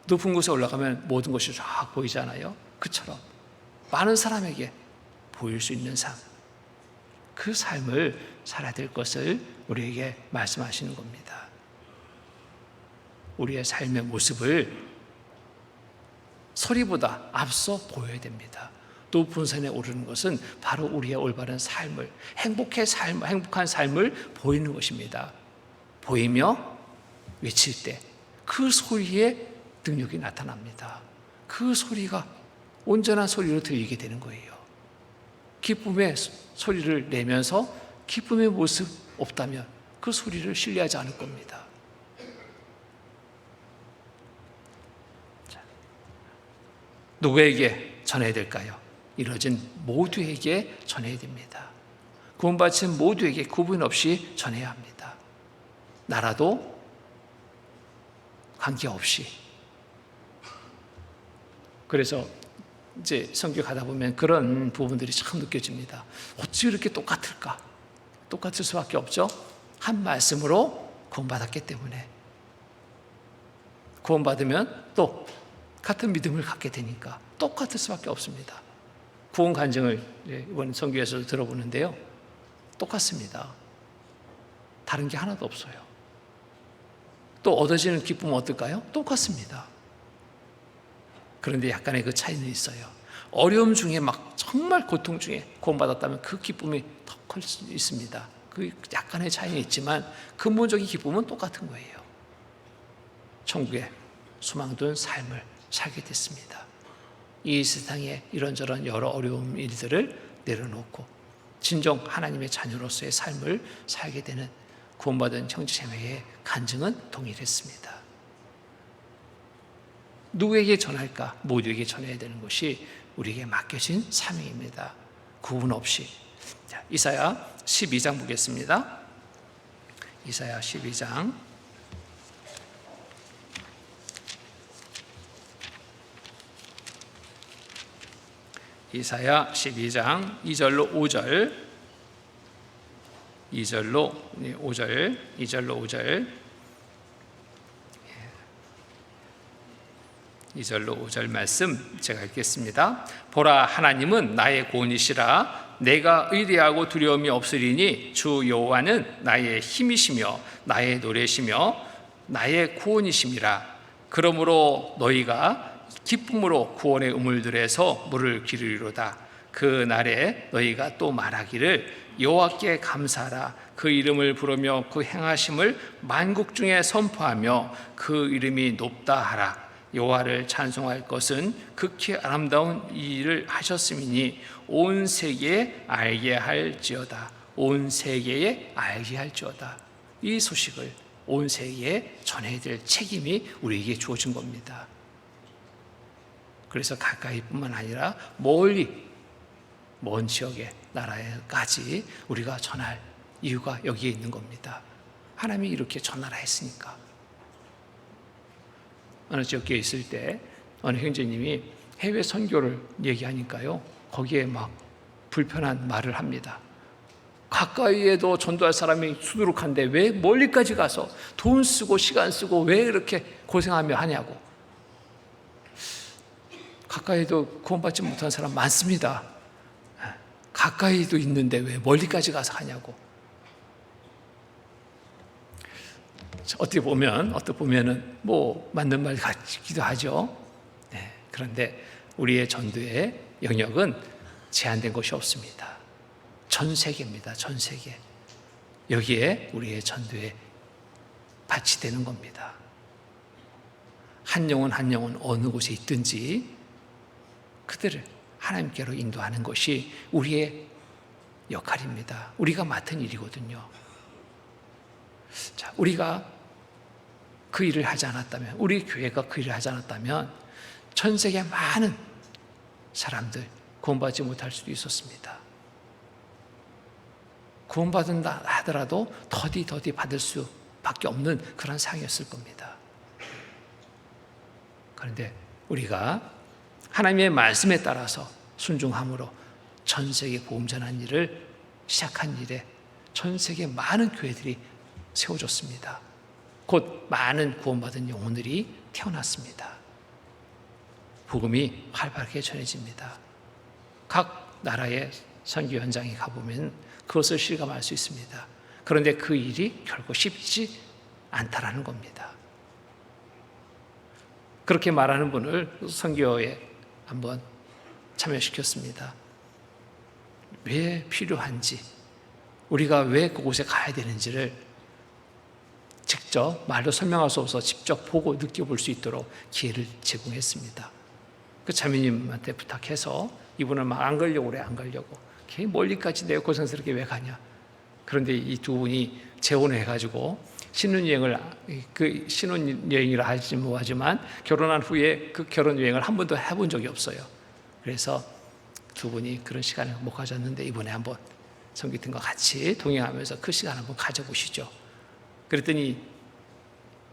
높은 곳에 올라가면 모든 것이 쫙 보이잖아요. 그처럼 많은 사람에게 보일 수 있는 삶, 그 삶을 살아야 될 것을 우리에게 말씀하시는 겁니다. 우리의 삶의 모습을 소리보다 앞서 보여야 됩니다. 높은 산에 오르는 것은 바로 우리의 올바른 삶을, 행복한 삶을 보이는 것입니다. 보이며 외칠 때 그 소리에 능력이 나타납니다. 그 소리가 온전한 소리로 들리게 되는 거예요. 기쁨의 소리를 내면서 기쁨의 모습 없다면 그 소리를 신뢰하지 않을 겁니다. 누구에게 전해야 될까요? 이루어진 모두에게 전해야 됩니다. 구원받은 모두에게 구분 없이 전해야 합니다. 나라도 관계없이. 그래서 이제 성경 가다 보면 그런 부분들이 참 느껴집니다. 어찌 이렇게 똑같을까? 똑같을 수밖에 없죠. 한 말씀으로 구원받았기 때문에. 구원받으면 또 같은 믿음을 갖게 되니까 똑같을 수밖에 없습니다. 구원 간증을 이번 성경에서 들어보는데요, 똑같습니다. 다른 게 하나도 없어요. 또 얻어지는 기쁨은 어떨까요? 똑같습니다. 그런데 약간의 그 차이는 있어요. 어려움 중에 막 정말 고통 중에 구원받았다면 그 기쁨이 더 클 수 있습니다. 그 약간의 차이는 있지만 근본적인 기쁨은 똑같은 거예요. 천국에 소망 둔 삶을 살게 됐습니다. 이 세상에 이런저런 여러 어려운 일들을 내려놓고 진정 하나님의 자녀로서의 삶을 살게 되는 구원받은 형제자매의 간증은 동일했습니다. 누구에게 전할까? 모두에게 전해야 되는 것이 우리에게 맡겨진 사명입니다. 구분 없이. 자, 이사야 12장 보겠습니다. 이사야 12장 이사야 12장 2절로 5절 2절로 5절 말씀 제가 읽겠습니다. 보라, 하나님은 나의 구원이시라. 내가 의리하고 두려움이 없으리니 주 여호와는 나의 힘이시며 나의 노래시며 나의 구원이심이라. 그러므로 너희가 기쁨으로 구원의 우물들에서 물을 기르리로다. 그 날에 너희가 또 말하기를 여호와께 감사하라. 그 이름을 부르며 그 행하심을 만국 중에 선포하며 그 이름이 높다 하라. 여호와를 찬송할 것은 극히 아름다운 일을 하셨음이니 온 세계에 알게 할지어다. 온 세계에 알게 할지어다. 이 소식을 온 세계에 전해야 될 책임이 우리에게 주어진 겁니다. 그래서 가까이뿐만 아니라 멀리 먼 지역의 나라에까지 우리가 전할 이유가 여기에 있는 겁니다. 하나님이 이렇게 전하라 했으니까. 어느 지역에 있을 때 어느 형제님이 해외 선교를 얘기하니까요, 거기에 막 불편한 말을 합니다. 가까이에도 전도할 사람이 수두룩한데 왜 멀리까지 가서 돈 쓰고 시간 쓰고 왜 이렇게 고생하며 하냐고. 가까이도 구원받지 못한 사람 많습니다. 가까이도 있는데 왜 멀리까지 가서 하냐고. 어떻게 보면은 뭐 맞는 말 같기도 하죠. 네, 그런데 우리의 전도의 영역은 제한된 것이 없습니다. 전 세계입니다. 전 세계. 여기에 우리의 전도의 밭이 되는 겁니다. 한 영혼 한 영혼 어느 곳에 있든지 그들을 하나님께로 인도하는 것이 우리의 역할입니다. 우리가 맡은 일이거든요. 자, 우리가 그 일을 하지 않았다면, 우리 교회가 그 일을 하지 않았다면 전 세계 많은 사람들 구원받지 못할 수도 있었습니다. 구원받는다 하더라도 더디 받을 수밖에 없는 그런 상황이었을 겁니다. 그런데 우리가 하나님의 말씀에 따라서 순종함으로 전 세계 복음 전하는 일을 시작한 일에 전 세계 많은 교회들이 세워졌습니다. 곧 많은 구원받은 영혼들이 태어났습니다. 복음이 활발하게 전해집니다. 각 나라의 선교 현장에 가보면 그것을 실감할 수 있습니다. 그런데 그 일이 결코 쉽지 않다라는 겁니다. 그렇게 말하는 분을 선교에 한번 참여시켰습니다. 왜 필요한지, 우리가 왜 그곳에 가야 되는지를 직접 말로 설명할 수 없어서 직접 보고 느껴볼 수 있도록 기회를 제공했습니다. 그 자매님한테 부탁해서 이분은 막 안 가려고 그래, 안 가려고. 걔 멀리까지 내가 고생스럽게 왜 가냐. 그런데 이 두 분이 재혼을 해가지고 신혼여행이라 하지 뭐하지만 결혼한 후에 그 결혼여행을 한 번도 해본 적이 없어요. 그래서 두 분이 그런 시간을 못 가졌는데 이번에 한번 선교팀과 같이 동행하면서 그 시간 한번 가져보시죠. 그랬더니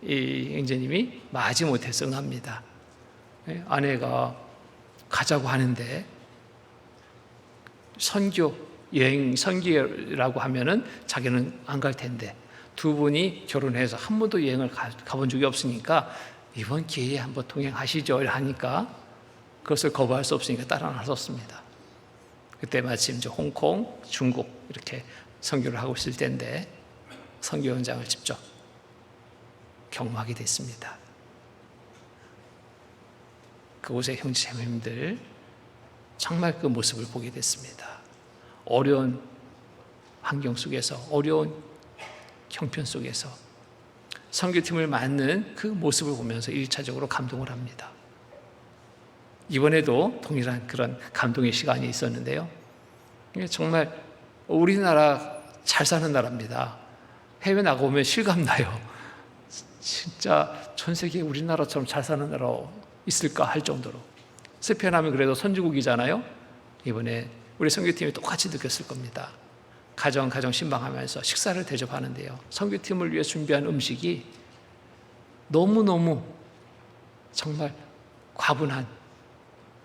이 형제님이 마지 못해서 응합니다. 아내가 가자고 하는데 선교라고 하면은 자기는 안 갈 텐데 두 분이 결혼해서 한 번도 여행을 가본 적이 없으니까 이번 기회에 한번 동행하시죠 하니까 그것을 거부할 수 없으니까 따라 나섰습니다. 그때 마침 홍콩, 중국 이렇게 선교를 하고 있을 때인데 선교 현장을 직접 경험하게 됐습니다. 그곳의 형제자매님들 정말 그 모습을 보게 됐습니다. 어려운 환경 속에서, 어려운 형편 속에서 선교팀을 맡는 그 모습을 보면서 1차적으로 감동을 합니다. 이번에도 동일한 그런 감동의 시간이 있었는데요. 정말 우리나라 잘 사는 나라입니다. 해외 나가보면 실감나요. 진짜 전 세계에 우리나라처럼 잘 사는 나라 있을까 할 정도로. 스페인하면 그래도 선진국이잖아요. 이번에 우리 선교팀이 똑같이 느꼈을 겁니다. 가정 신방하면서 식사를 대접하는데요. 선교팀을 위해 준비한 음식이 너무너무 정말 과분한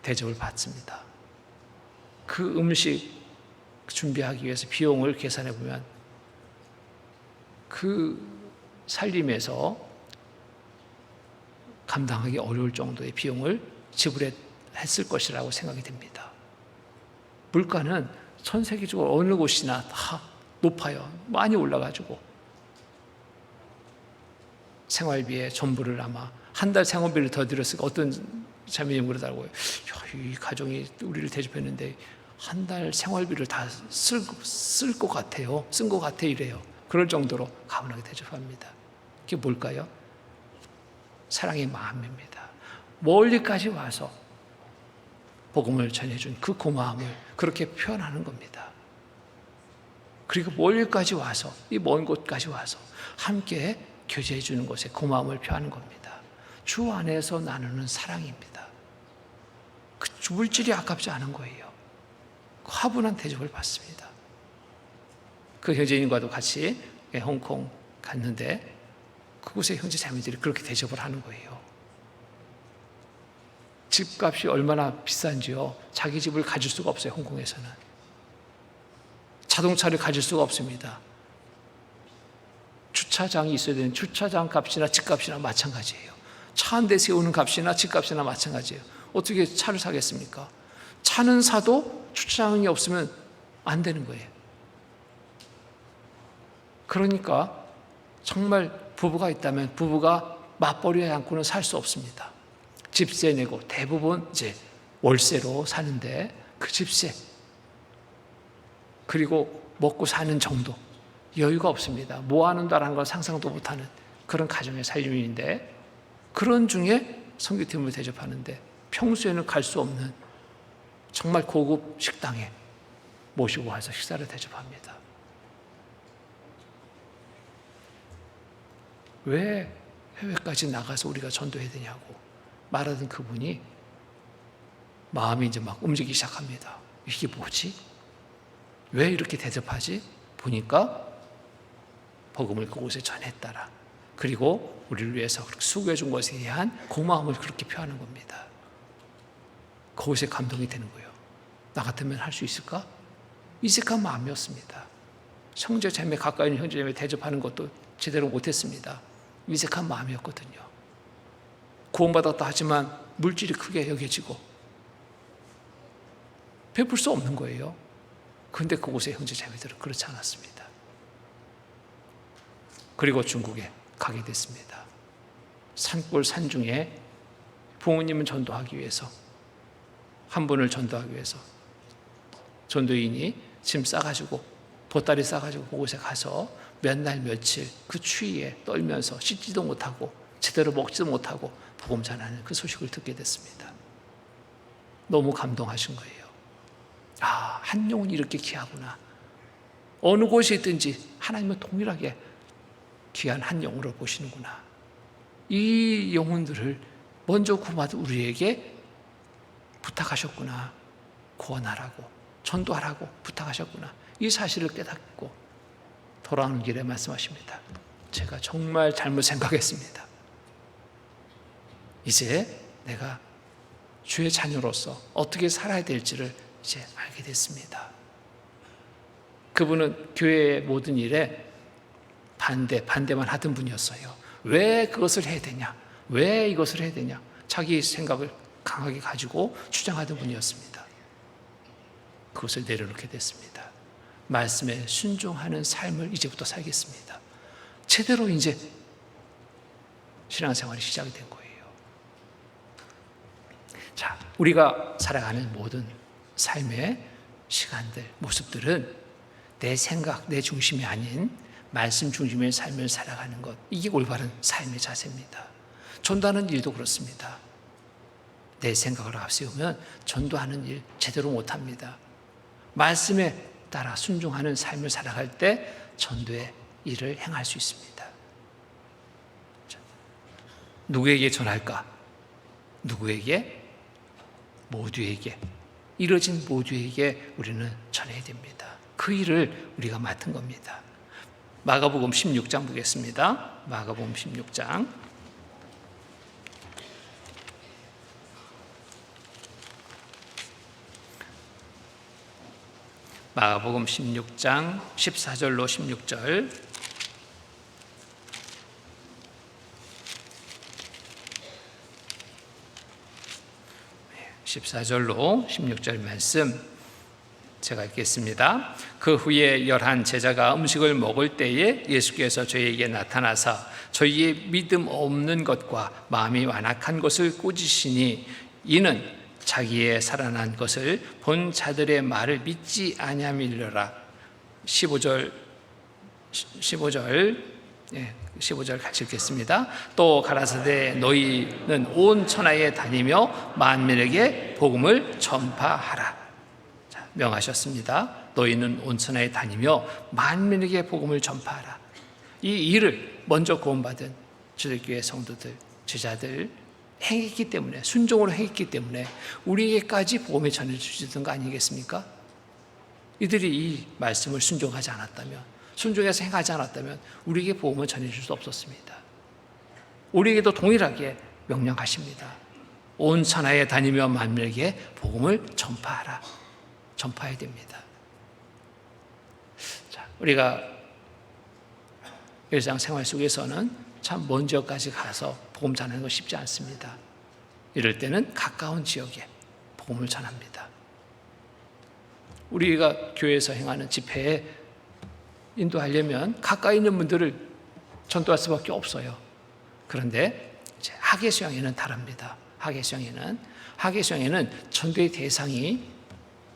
대접을 받습니다. 그 음식 준비하기 위해서 비용을 계산해 보면 그 살림에서 감당하기 어려울 정도의 비용을 지불했을 것이라고 생각이 됩니다. 물가는 전 세계적으로 어느 곳이나 다 높아요. 많이 올라가지고 생활비에 전부를 아마 한 달 생활비를 더 들였으니까 어떤 자매님 그러더라고요. 이 가정이 우리를 대접했는데 한 달 생활비를 다 쓸 것 같아요. 쓴 것 같아 이래요. 그럴 정도로 가분하게 대접합니다. 그게 뭘까요? 사랑의 마음입니다. 멀리까지 와서 복음을 전해준 그 고마움을 그렇게 표현하는 겁니다. 그리고 멀리까지 와서, 이 먼 곳까지 와서 함께 교제해 주는 것에 고마움을 표하는 겁니다. 주 안에서 나누는 사랑입니다. 그 물질이 아깝지 않은 거예요. 화분한 대접을 받습니다. 그 형제님과도 같이 홍콩 갔는데 그곳의 형제 자매들이 그렇게 대접을 하는 거예요. 집값이 얼마나 비싼지요. 자기 집을 가질 수가 없어요. 홍콩에서는. 자동차를 가질 수가 없습니다. 주차장이 있어야 되는 주차장 값이나 집값이나 마찬가지예요. 차 한 대 세우는 값이나 집값이나 마찬가지예요. 어떻게 차를 사겠습니까? 차는 사도 주차장이 없으면 안 되는 거예요. 그러니까 정말 부부가 있다면 부부가 맞벌이 하지 않고는 살 수 없습니다. 집세 내고 대부분 이제 월세로 사는데 그 집세, 그리고 먹고 사는 정도, 여유가 없습니다. 뭐 하는다라는 걸 상상도 못하는 그런 가정의 삶인데, 그런 중에 선교팀을 대접하는데 평소에는 갈 수 없는 정말 고급 식당에 모시고 와서 식사를 대접합니다. 왜 해외까지 나가서 우리가 전도해야 되냐고 말하던 그분이 마음이 이제 막 움직이기 시작합니다. 이게 뭐지? 왜 이렇게 대접하지? 보니까 복음을 그곳에 전했다라. 그리고 우리를 위해서 수고해 준 것에 대한 고마움을 그렇게 표하는 겁니다. 그곳에 감동이 되는 거예요. 나 같으면 할 수 있을까? 이색한 마음이었습니다. 형제 자매, 가까이 있는 형제 자매 대접하는 것도 제대로 못했습니다. 이색한 마음이었거든요. 구원받았다 하지만 물질이 크게 여겨지고 베풀 수 없는 거예요. 그런데 그곳의 형제 자매들은 그렇지 않았습니다. 그리고 중국에 가게 됐습니다. 산골 산중에 부모님은 전도하기 위해서, 한 분을 전도하기 위해서 전도인이 짐 싸가지고, 보따리 싸가지고 그곳에 가서 몇 날 며칠 그 추위에 떨면서 씻지도 못하고 제대로 먹지도 못하고 복음 전하는 그 소식을 듣게 됐습니다. 너무 감동하신 거예요. 아, 한 영혼이 이렇게 귀하구나. 어느 곳에 있든지 하나님은 동일하게 귀한 한 영혼을 보시는구나. 이 영혼들을 먼저 구원받은 우리에게 부탁하셨구나. 구원하라고, 전도하라고 부탁하셨구나. 이 사실을 깨닫고 돌아오는 길에 말씀하십니다. 제가 정말 잘못 생각했습니다. 이제 내가 주의 자녀로서 어떻게 살아야 될지를 이제 알게 됐습니다. 그분은 교회의 모든 일에 반대만 하던 분이었어요. 왜 그것을 해야 되냐? 왜 이것을 해야 되냐? 자기 생각을 강하게 가지고 주장하던 분이었습니다. 그것을 내려놓게 됐습니다. 말씀에 순종하는 삶을 이제부터 살겠습니다. 제대로 이제 신앙생활이 시작이 된 거예요. 자, 우리가 살아가는 모든 삶의 시간들, 모습들은 내 생각, 내 중심이 아닌 말씀 중심의 삶을 살아가는 것, 이게 올바른 삶의 자세입니다. 전도하는 일도 그렇습니다. 내 생각을 앞세우면 전도하는 일 제대로 못합니다. 말씀에 따라 순종하는 삶을 살아갈 때 전도의 일을 행할 수 있습니다. 누구에게 전할까? 누구에게? 모두에게. 이뤄진 모두에게 우리는 전해야 됩니다. 그 일을 우리가 맡은 겁니다. 마가복음 16장 보겠습니다. 마가복음 16장. 마가복음 16장 14절로 16절. 14절로 16절 말씀 제가 읽겠습니다. 그 후에 11 제자가 음식을 먹을 때에 예수께서 저희에게 나타나사 저희의 믿음 없는 것과 마음이 완악한 것을 꾸짖으시니 이는 자기의 살아난 것을 본 자들의 말을 믿지 아니함이려라. 15절 같이 읽겠습니다. 또 가라사대 너희는 온 천하에 다니며 만민에게 복음을 전파하라. 자, 명하셨습니다. 너희는 온 천하에 다니며 만민에게 복음을 전파하라. 이 일을 먼저 구원받은 주일교회 성도들, 제자들 행했기 때문에, 순종으로 행했기 때문에 우리에게까지 복음을 전해주시던 거 아니겠습니까? 이들이 이 말씀을 순종하지 않았다면, 순종해서 행하지 않았다면 우리에게 복음을 전해줄 수 없었습니다. 우리에게도 동일하게 명령하십니다. 온 천하에 다니며 만민에게 복음을 전파하라. 전파해야 됩니다. 자, 우리가 일상생활 속에서는 참 먼 지역까지 가서 복음 전하는 거 쉽지 않습니다. 이럴 때는 가까운 지역에 복음을 전합니다. 우리가 교회에서 행하는 집회에 인도하려면 가까이 있는 분들을 전도할 수밖에 없어요. 그런데 학예 수양회는 다릅니다. 하계수양에는 전도의 대상이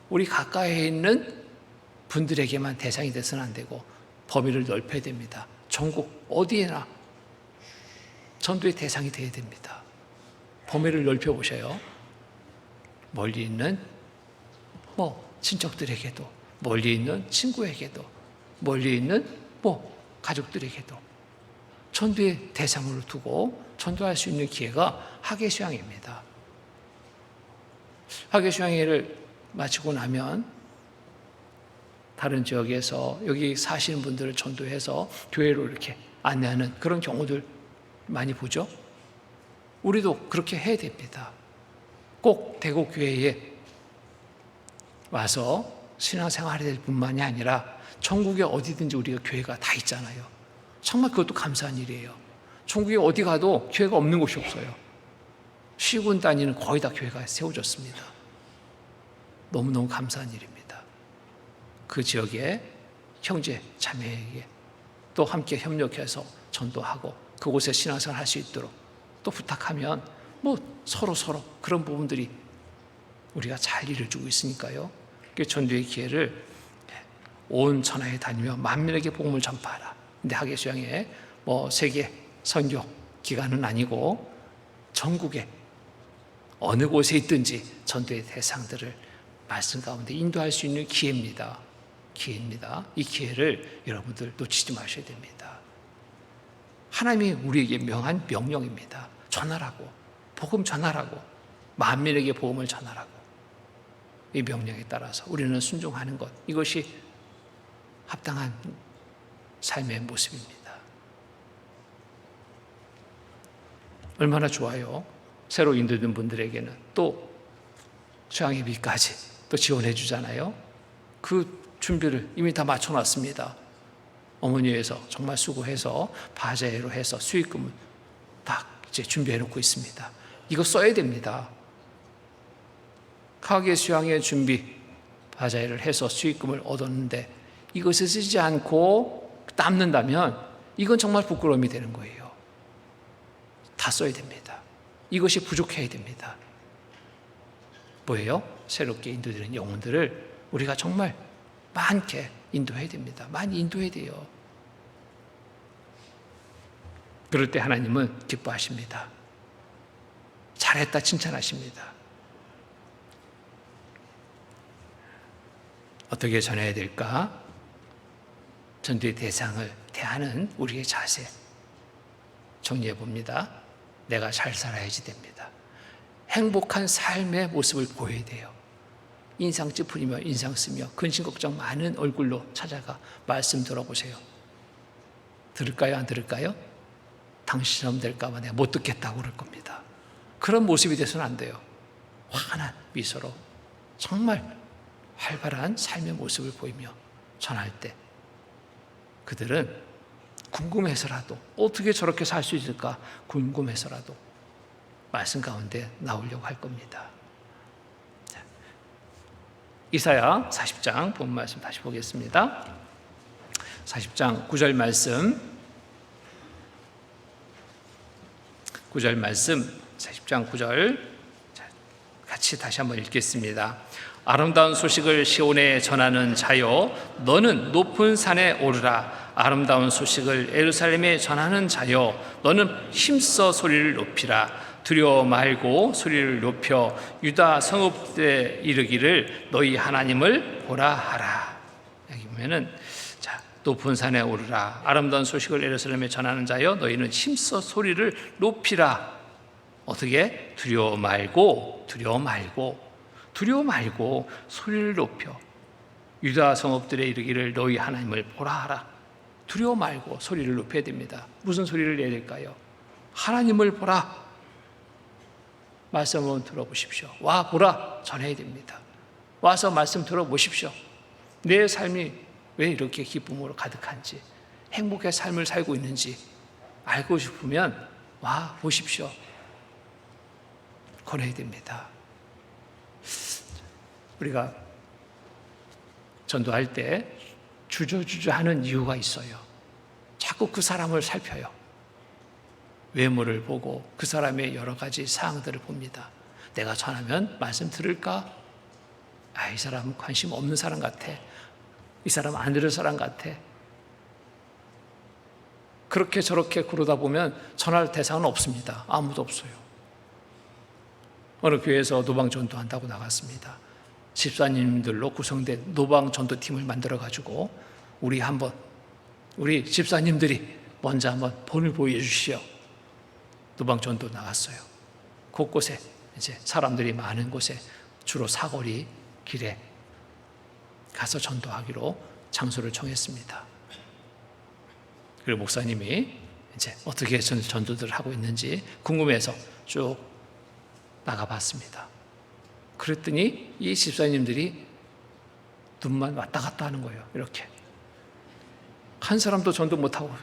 우리 가까이에 있는 분들에게만 대상이 돼서는 안 되고 범위를 넓혀야 됩니다. 전국 어디에나 전도의 대상이 되어야 됩니다. 범위를 넓혀보셔요. 멀리 있는 친척들에게도, 멀리 있는 친구에게도, 멀리 있는 가족들에게도 전도의 대상으로 두고 전도할 수 있는 기회가 하계수양입니다. 하계수양회를 마치고 나면 다른 지역에서 여기 사시는 분들을 전도해서 교회로 이렇게 안내하는 그런 경우들 많이 보죠. 우리도 그렇게 해야 됩니다. 꼭 대구 교회에 와서 신앙생활 해야 될 뿐만이 아니라 전국에 어디든지 우리가 교회가 다 있잖아요. 정말 그것도 감사한 일이에요. 전국에 어디 가도 교회가 없는 곳이 없어요. 시군 단위는 거의 다 교회가 세워졌습니다. 너무너무 감사한 일입니다. 그 지역의 형제 자매에게 또 함께 협력해서 전도하고 그곳에 신앙생활 할 수 있도록 또 부탁하면 서로 그런 부분들이 우리가 잘 이루어주고 있으니까요. 그 전도의 기회를 온 천하에 다니며 만민에게 복음을 전파하라. 근데 하계수양회 세계 선교 기간은 아니고 전국에 어느 곳에 있든지 전도의 대상들을 말씀 가운데 인도할 수 있는 기회입니다. 이 기회를 여러분들 놓치지 마셔야 됩니다. 하나님이 우리에게 명한 명령입니다. 전하라고, 복음 전하라고, 만민에게 복음을 전하라고. 이 명령에 따라서 우리는 순종하는 것, 이것이 합당한 삶의 모습입니다. 얼마나 좋아요. 새로 인도된 분들에게는 또 수양예비까지 또 지원해 주잖아요. 그 준비를 이미 다 맞춰놨습니다. 어머니에서 정말 수고해서 바자회로 해서 수익금을 다 이제 준비해 놓고 있습니다. 이거 써야 됩니다. 하계수양회 준비 바자회를 해서 수익금을 얻었는데 이것을 쓰지 않고 남는다면 이건 정말 부끄러움이 되는 거예요. 다 써야 됩니다. 이것이 부족해야 됩니다. 뭐예요? 새롭게 인도되는 영혼들을 우리가 정말 많게 인도해야 됩니다. 많이 인도해야 돼요. 그럴 때 하나님은 기뻐하십니다. 잘했다 칭찬하십니다. 어떻게 전해야 될까? 전도의 대상을 대하는 우리의 자세 정리해 봅니다. 내가 잘 살아야지 됩니다. 행복한 삶의 모습을 보여야 돼요. 인상 찌푸리며 인상 쓰며 근심 걱정 많은 얼굴로 찾아가 말씀 들어보세요. 들을까요? 안 들을까요? 당신처럼 될까 봐 내가 못 듣겠다고 그럴 겁니다. 그런 모습이 돼서는 안 돼요. 환한 미소로 정말 활발한 삶의 모습을 보이며 전할 때 그들은 궁금해서라도 어떻게 저렇게 살 수 있을까 궁금해서라도 말씀 가운데 나오려고 할 겁니다. 이사야 40장 본 말씀 다시 보겠습니다. 40장 9절 말씀 40장 9절 같이 다시 한번 읽겠습니다. 아름다운 소식을 시온에 전하는 자여 너는 높은 산에 오르라. 아름다운 소식을 예루살렘에 전하는 자여 너는 힘써 소리를 높이라. 두려워 말고 소리를 높여 유다 성읍들에 이르기를 너희 하나님을 보라 하라. 여기 보면은 높은 산에 오르라. 아름다운 소식을 예루살렘에 전하는 자여 너희는 힘써 소리를 높이라. 어떻게? 두려워 말고 소리를 높여 유다 성읍들에 이르기를 너희 하나님을 보라 하라. 두려워 말고 소리를 높여야 됩니다. 무슨 소리를 내야 될까요? 하나님을 보라. 말씀 한번 들어보십시오. 와 보라 전해야 됩니다. 와서 말씀 들어보십시오. 내 삶이 왜 이렇게 기쁨으로 가득한지, 행복의 삶을 살고 있는지 알고 싶으면 와 보십시오. 권해야 됩니다. 우리가 전도할 때 주저주저 하는 이유가 있어요. 자꾸 그 사람을 살펴요. 외모를 보고 그 사람의 여러 가지 사항들을 봅니다. 내가 전하면 말씀 들을까? 이 사람은 관심 없는 사람 같아. 이 사람은 안 들을 사람 같아. 그렇게 저렇게 그러다 보면 전할 대상은 없습니다. 아무도 없어요. 어느 교회에서 노방 전도한다고 나갔습니다. 집사님들로 구성된 노방 전도팀을 만들어가지고 우리 집사님들이 먼저 한번 본을 보여주시오. 노방 전도 나갔어요. 곳곳에 이제 사람들이 많은 곳에 주로 사거리 길에 가서 전도하기로 장소를 정했습니다. 그리고 목사님이 이제 어떻게 전도들을 하고 있는지 궁금해서 쭉 나가봤습니다. 그랬더니 이 집사님들이 눈만 왔다 갔다 하는 거예요. 이렇게 한 사람도 전도 못하고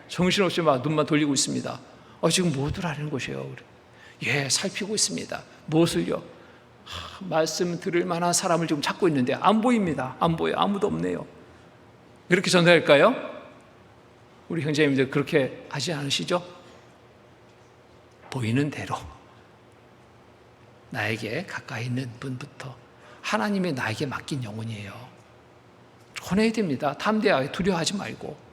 정신없이 막 눈만 돌리고 있습니다. 지금 뭐들 하는 것이에요? 예, 살피고 있습니다. 무엇을요? 말씀 들을 만한 사람을 지금 찾고 있는데 안 보입니다. 안 보여요. 아무도 없네요. 그렇게 전도할까요? 우리 형제님들 그렇게 하지 않으시죠? 보이는 대로 나에게 가까이 있는 분부터 하나님이 나에게 맡긴 영혼이에요. 전해야 됩니다. 담대하게 두려워하지 말고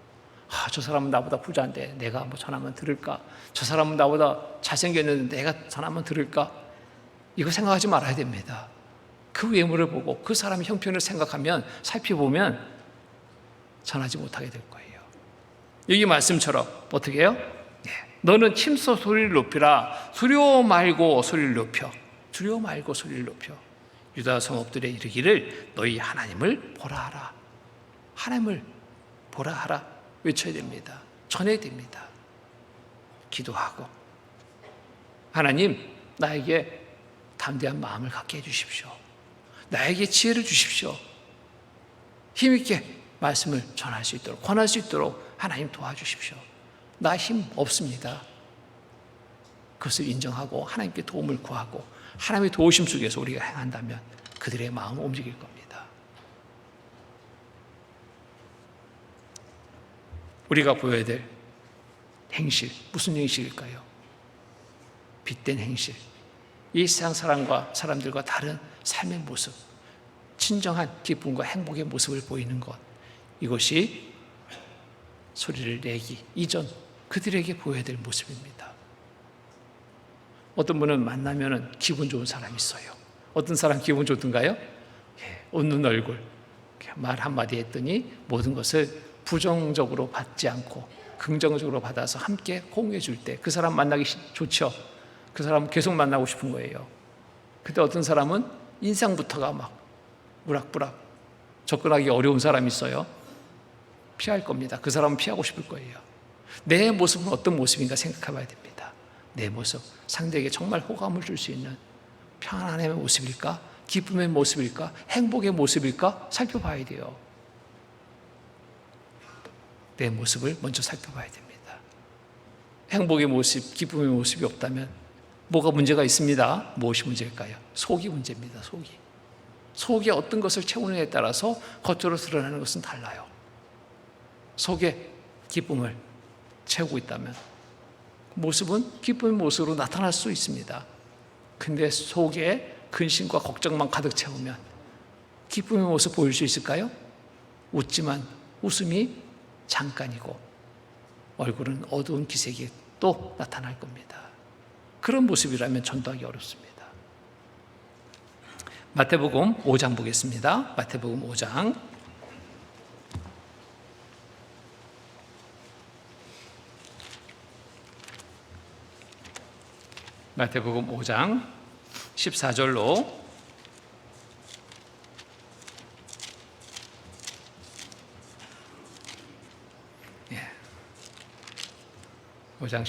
저 사람은 나보다 부자인데 내가 뭐 전하면 들을까? 저 사람은 나보다 잘생겼는데 내가 전하면 들을까? 이거 생각하지 말아야 됩니다. 그 외모를 보고 그 사람의 형편을 생각하면 살펴보면 전하지 못하게 될 거예요. 여기 말씀처럼 어떻게 해요? 너는 침소 소리를 높이라. 두려워 말고 소리를 높여. 두려워 말고 소리를 높여. 유다 성읍들에 이르기를 너희 하나님을 보라 하라. 하나님을 보라 하라. 외쳐야 됩니다. 전해야 됩니다. 기도하고 하나님 나에게 담대한 마음을 갖게 해주십시오. 나에게 지혜를 주십시오. 힘있게 말씀을 전할 수 있도록 권할 수 있도록 하나님 도와주십시오. 나 힘 없습니다. 그것을 인정하고 하나님께 도움을 구하고 하나님의 도우심 속에서 우리가 행한다면 그들의 마음은 움직일 겁니다. 우리가 보여야 될 행실, 무슨 행실일까요? 빛된 행실. 이 세상 사람들과 다른 삶의 모습, 진정한 기쁨과 행복의 모습을 보이는 것. 이것이 소리를 내기 이전 그들에게 보여야 될 모습입니다. 어떤 분은 만나면 기분 좋은 사람이 있어요. 어떤 사람 기분 좋던가요? 웃는 얼굴, 말 한마디 했더니 모든 것을 부정적으로 받지 않고 긍정적으로 받아서 함께 호응해 줄 때 그 사람 만나기 좋죠. 그 사람 계속 만나고 싶은 거예요. 근데 어떤 사람은 인상부터가 막 우락부락 접근하기 어려운 사람이 있어요. 피할 겁니다. 그 사람은 피하고 싶을 거예요. 내 모습은 어떤 모습인가 생각해 봐야 됩니다. 내 모습, 상대에게 정말 호감을 줄 수 있는 평안함의 모습일까? 기쁨의 모습일까? 행복의 모습일까? 살펴봐야 돼요. 내 모습을 먼저 살펴봐야 됩니다. 행복의 모습, 기쁨의 모습이 없다면 뭐가 문제가 있습니다. 무엇이 문제일까요? 속이 문제입니다. 속에 어떤 것을 채우느냐에 따라서 겉으로 드러나는 것은 달라요. 속에 기쁨을 채우고 있다면 모습은 기쁨의 모습으로 나타날 수 있습니다. 근데 속에 근심과 걱정만 가득 채우면 기쁨의 모습 보일 수 있을까요? 웃지만 웃음이 잠깐이고 얼굴은 어두운 기색이 또 나타날 겁니다. 그런 모습이라면 전도하기 어렵습니다. 마태복음 5장 보겠습니다. 마태복음 5장 마태복음 5장 14절로 5장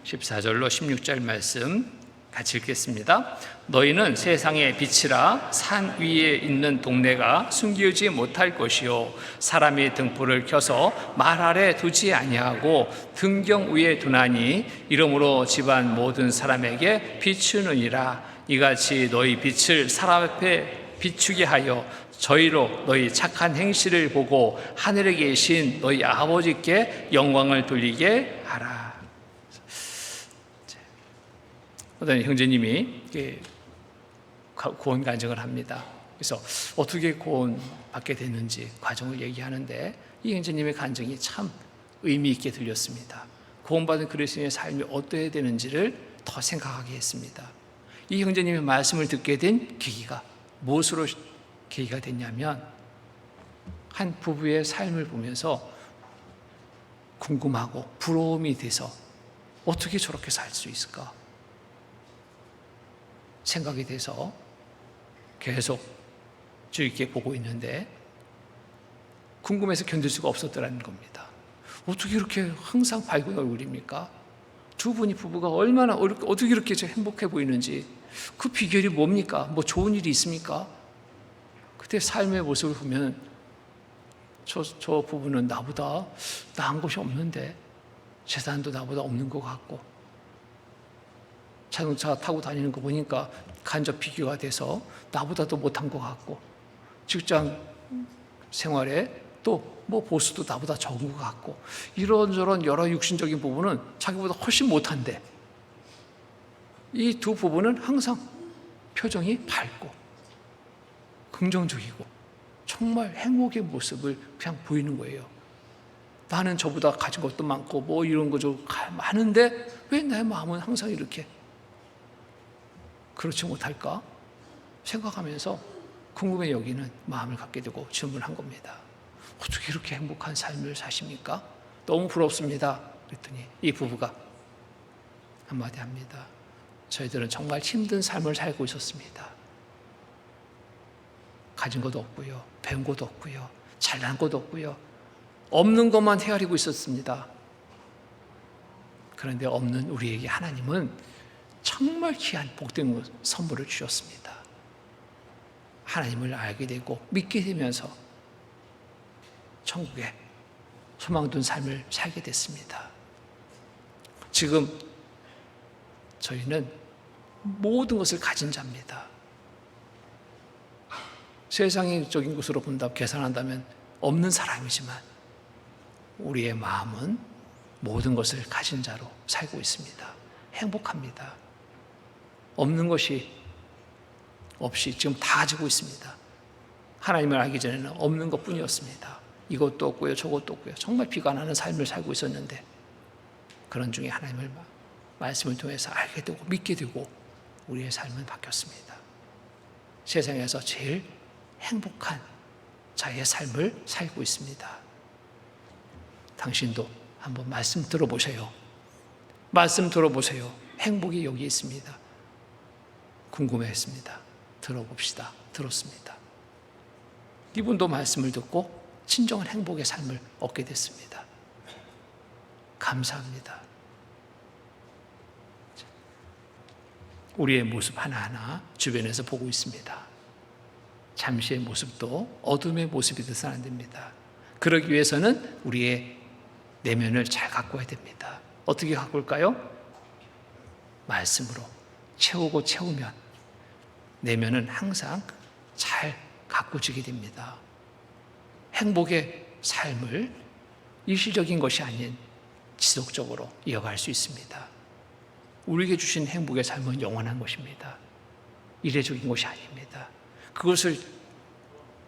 14절로 16절 말씀 같이 읽겠습니다. 너희는 세상의 빛이라. 산 위에 있는 동네가 숨기지 못할 것이요 사람이 등불을 켜서 말 아래 두지 아니하고 등경 위에 두나니 이러므로 집안 모든 사람에게 비추느니라. 이같이 너희 빛을 사람 앞에 비추게 하여 저희로 너희 착한 행실을 보고 하늘에 계신 너희 아버지께 영광을 돌리게 하라. 어떤 형제님이 구원 간증을 합니다. 그래서 어떻게 구원 받게 됐는지 과정을 얘기하는데 이 형제님의 간증이 참 의미 있게 들렸습니다. 구원받은 그리스도인의 삶이 어떠해야 되는지를 더 생각하게 했습니다. 이 형제님의 말씀을 듣게 된 계기가 무엇으로 계기가 됐냐면, 한 부부의 삶을 보면서 궁금하고 부러움이 돼서 어떻게 저렇게 살 수 있을까 생각이 돼서 계속 주의깊게 보고 있는데 궁금해서 견딜 수가 없었더라는 겁니다. 어떻게 이렇게 항상 밝은 얼굴입니까? 두 분이 부부가 얼마나 어떻게 이렇게 행복해 보이는지, 그 비결이 뭡니까? 뭐 좋은 일이 있습니까? 그때 삶의 모습을 보면 저 부부는 나보다 나은 것이 없는데, 재산도 나보다 없는 것 같고, 자동차 타고 다니는 거 보니까 간접 비교가 돼서 나보다도 못한 것 같고, 직장 생활에 또 뭐 보수도 나보다 적은 것 같고, 이런저런 여러 육신적인 부분은 자기보다 훨씬 못한데, 이 두 부부는 항상 표정이 밝고 긍정적이고 정말 행복의 모습을 그냥 보이는 거예요. 나는 저보다 가진 것도 많고 뭐 이런 거 좀 많은데 왜 내 마음은 항상 이렇게 그렇지 못할까 생각하면서 궁금해 여기는 마음을 갖게 되고 질문한 겁니다. 어떻게 이렇게 행복한 삶을 사십니까? 너무 부럽습니다. 그랬더니 이 부부가 한마디 합니다. 저희들은 정말 힘든 삶을 살고 있었습니다. 가진 것도 없고요, 배운 것도 없고요, 잘난 것도 없고요, 없는 것만 헤아리고 있었습니다. 그런데 없는 우리에게 하나님은 정말 귀한 복된 선물을 주셨습니다. 하나님을 알게 되고 믿게 되면서 천국에 소망 둔 삶을 살게 됐습니다. 지금 저희는 모든 것을 가진 자입니다. 세상적인 것으로 본다 계산한다면 없는 사람이지만 우리의 마음은 모든 것을 가진 자로 살고 있습니다. 행복합니다. 없는 것이 없이 지금 다 가지고 있습니다. 하나님을 알기 전에는 없는 것뿐이었습니다. 이것도 없고요, 저것도 없고요, 정말 비관하는 삶을 살고 있었는데, 그런 중에 하나님을 말씀을 통해서 알게 되고 믿게 되고 우리의 삶은 바뀌었습니다. 세상에서 제일 행복한 자의 삶을 살고 있습니다. 당신도 한번 말씀 들어보세요. 말씀 들어보세요. 행복이 여기 있습니다. 궁금해했습니다. 들어봅시다. 들었습니다. 이분도 말씀을 듣고 진정한 행복의 삶을 얻게 됐습니다. 감사합니다. 우리의 모습 하나하나 주변에서 보고 있습니다. 잠시의 모습도 어둠의 모습이 되서는 안 됩니다. 그러기 위해서는 우리의 내면을 잘 가꿔야 됩니다. 어떻게 가꿀까요? 말씀으로 채우고 채우면 내면은 항상 잘 가꾸어지게 됩니다. 행복의 삶을 일시적인 것이 아닌 지속적으로 이어갈 수 있습니다. 우리에게 주신 행복의 삶은 영원한 것입니다. 이례적인 것이 아닙니다. 그것을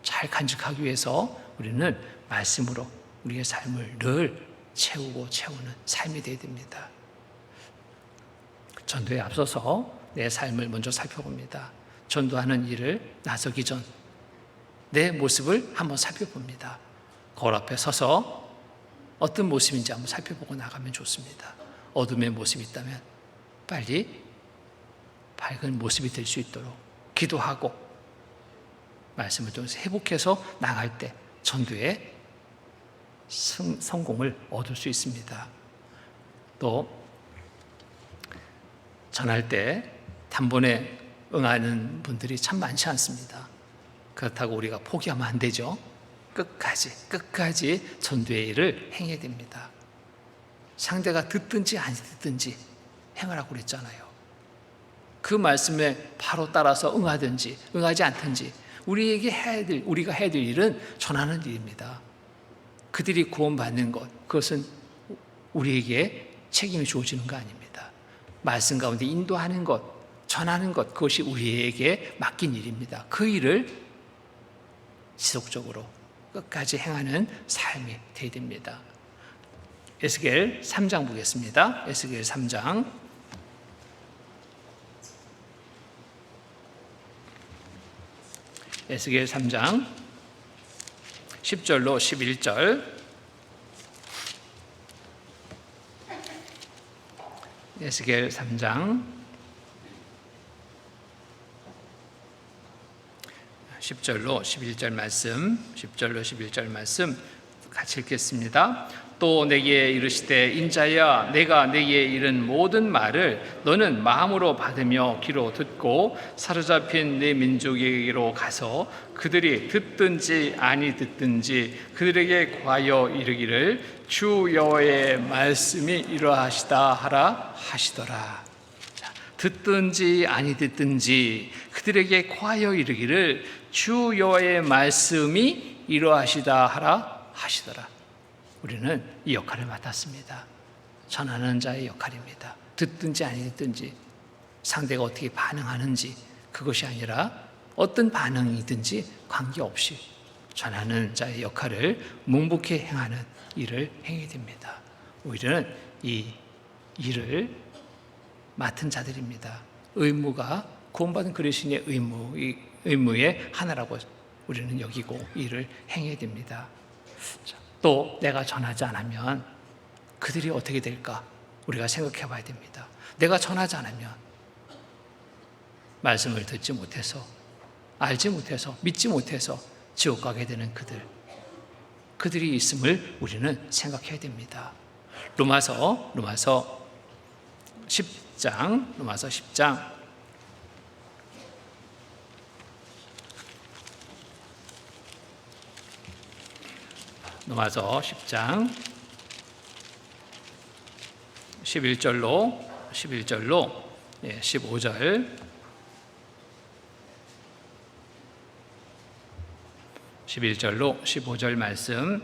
잘 간직하기 위해서 우리는 말씀으로 우리의 삶을 늘 채우고 채우는 삶이 되어야 됩니다. 전도에 앞서서 내 삶을 먼저 살펴봅니다. 전도하는 일을 나서기 전 내 모습을 한번 살펴봅니다. 거울 앞에 서서 어떤 모습인지 한번 살펴보고 나가면 좋습니다. 어둠의 모습이 있다면 빨리 밝은 모습이 될 수 있도록 기도하고 말씀을 통해서 회복해서 나갈 때 전도에 성공을 얻을 수 있습니다. 또 전할 때 단번에 응하는 분들이 참 많지 않습니다. 그렇다고 우리가 포기하면 안 되죠. 끝까지 전도의 일을 행해야 됩니다. 상대가 듣든지 안 듣든지 행하라고 그랬잖아요. 그 말씀에 바로 따라서 응하든지 응하지 않든지 우리가 해야 될 일은 전하는 일입니다. 그들이 구원받는 것, 그것은 우리에게 책임이 주어지는 거 아닙니다. 말씀 가운데 인도하는 것, 전하는 것, 그것이 우리에게 맡긴 일입니다. 그 일을 지속적으로 끝까지 행하는 삶이 되어야 됩니다. 에스겔 3장 보겠습니다. 에스겔 3장 에스겔 3장 10절로 11절 에스겔 3장 10절로 11절 말씀 같이 읽겠습니다. 또 내게 이르시되 인자야 내가 내게 이른 모든 말을 너는 마음으로 받으며 귀로 듣고 사로잡힌 내 민족에게로 가서 그들이 듣든지 아니 듣든지 그들에게 과여 이르기를 주 여호와의 말씀이 이러하시다 하라 하시더라. 듣든지 아니 듣든지 그들에게 과여 이르기를 주 여호와의 말씀이 이러하시다 하라 하시더라. 우리는 이 역할을 맡았습니다. 전하는 자의 역할입니다. 듣든지 아니 듣든지 상대가 어떻게 반응하는지 그것이 아니라 어떤 반응이든지 관계없이 전하는 자의 역할을 묵묵히 행하는 일을 행해야 됩니다. 우리는 이 일을 맡은 자들입니다. 의무가 구원받은 그리스도인의 의무의 하나라고 우리는 여기고 일을 행해야 됩니다. 또 내가 전하지 않으면 그들이 어떻게 될까? 우리가 생각해 봐야 됩니다. 내가 전하지 않으면 말씀을 듣지 못해서 알지 못해서 믿지 못해서 지옥 가게 되는 그들이 있음을 우리는 생각해야 됩니다. 로마서 10장 로마서 10장 11절로 15절 11절로 15절 말씀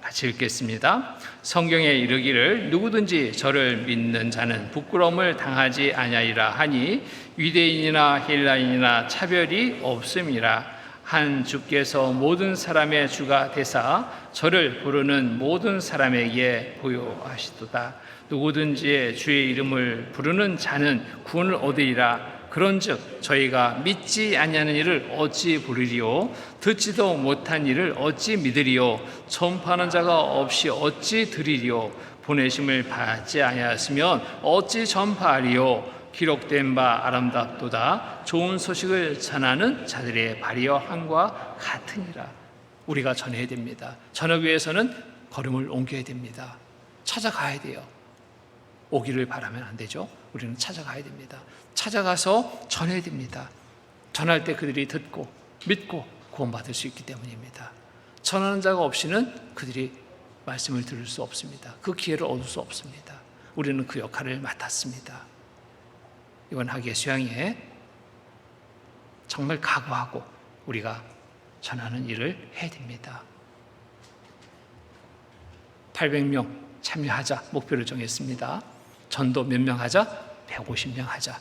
같이 읽겠습니다. 성경에 이르기를 누구든지 저를 믿는 자는 부끄러움을 당하지 아니하리라 하니 유대인이나 헬라인이나 차별이 없음이라. 한 주께서 모든 사람의 주가 되사 저를 부르는 모든 사람에게 보여하시도다. 누구든지 주의 이름을 부르는 자는 구원을 얻으리라. 그런즉 저희가 믿지 아니하는 일을 어찌 부르리요? 듣지도 못한 일을 어찌 믿으리요? 전파하는 자가 없이 어찌 들으리요? 보내심을 받지 아니하였으면 어찌 전파하리요? 기록된 바 아름답도다. 좋은 소식을 전하는 자들의 발이여 함과 같으니라. 우리가 전해야 됩니다. 전하기 위해서는 걸음을 옮겨야 됩니다. 찾아가야 돼요. 오기를 바라면 안 되죠. 우리는 찾아가야 됩니다. 찾아가서 전해야 됩니다. 전할 때 그들이 듣고 믿고 구원받을 수 있기 때문입니다. 전하는 자가 없이는 그들이 말씀을 들을 수 없습니다. 그 기회를 얻을 수 없습니다. 우리는 그 역할을 맡았습니다. 이번 학예 수양에 정말 각오하고 우리가 전하는 일을 해야 됩니다. 800명 참여하자 목표를 정했습니다. 전도 몇 명 하자? 150명 하자.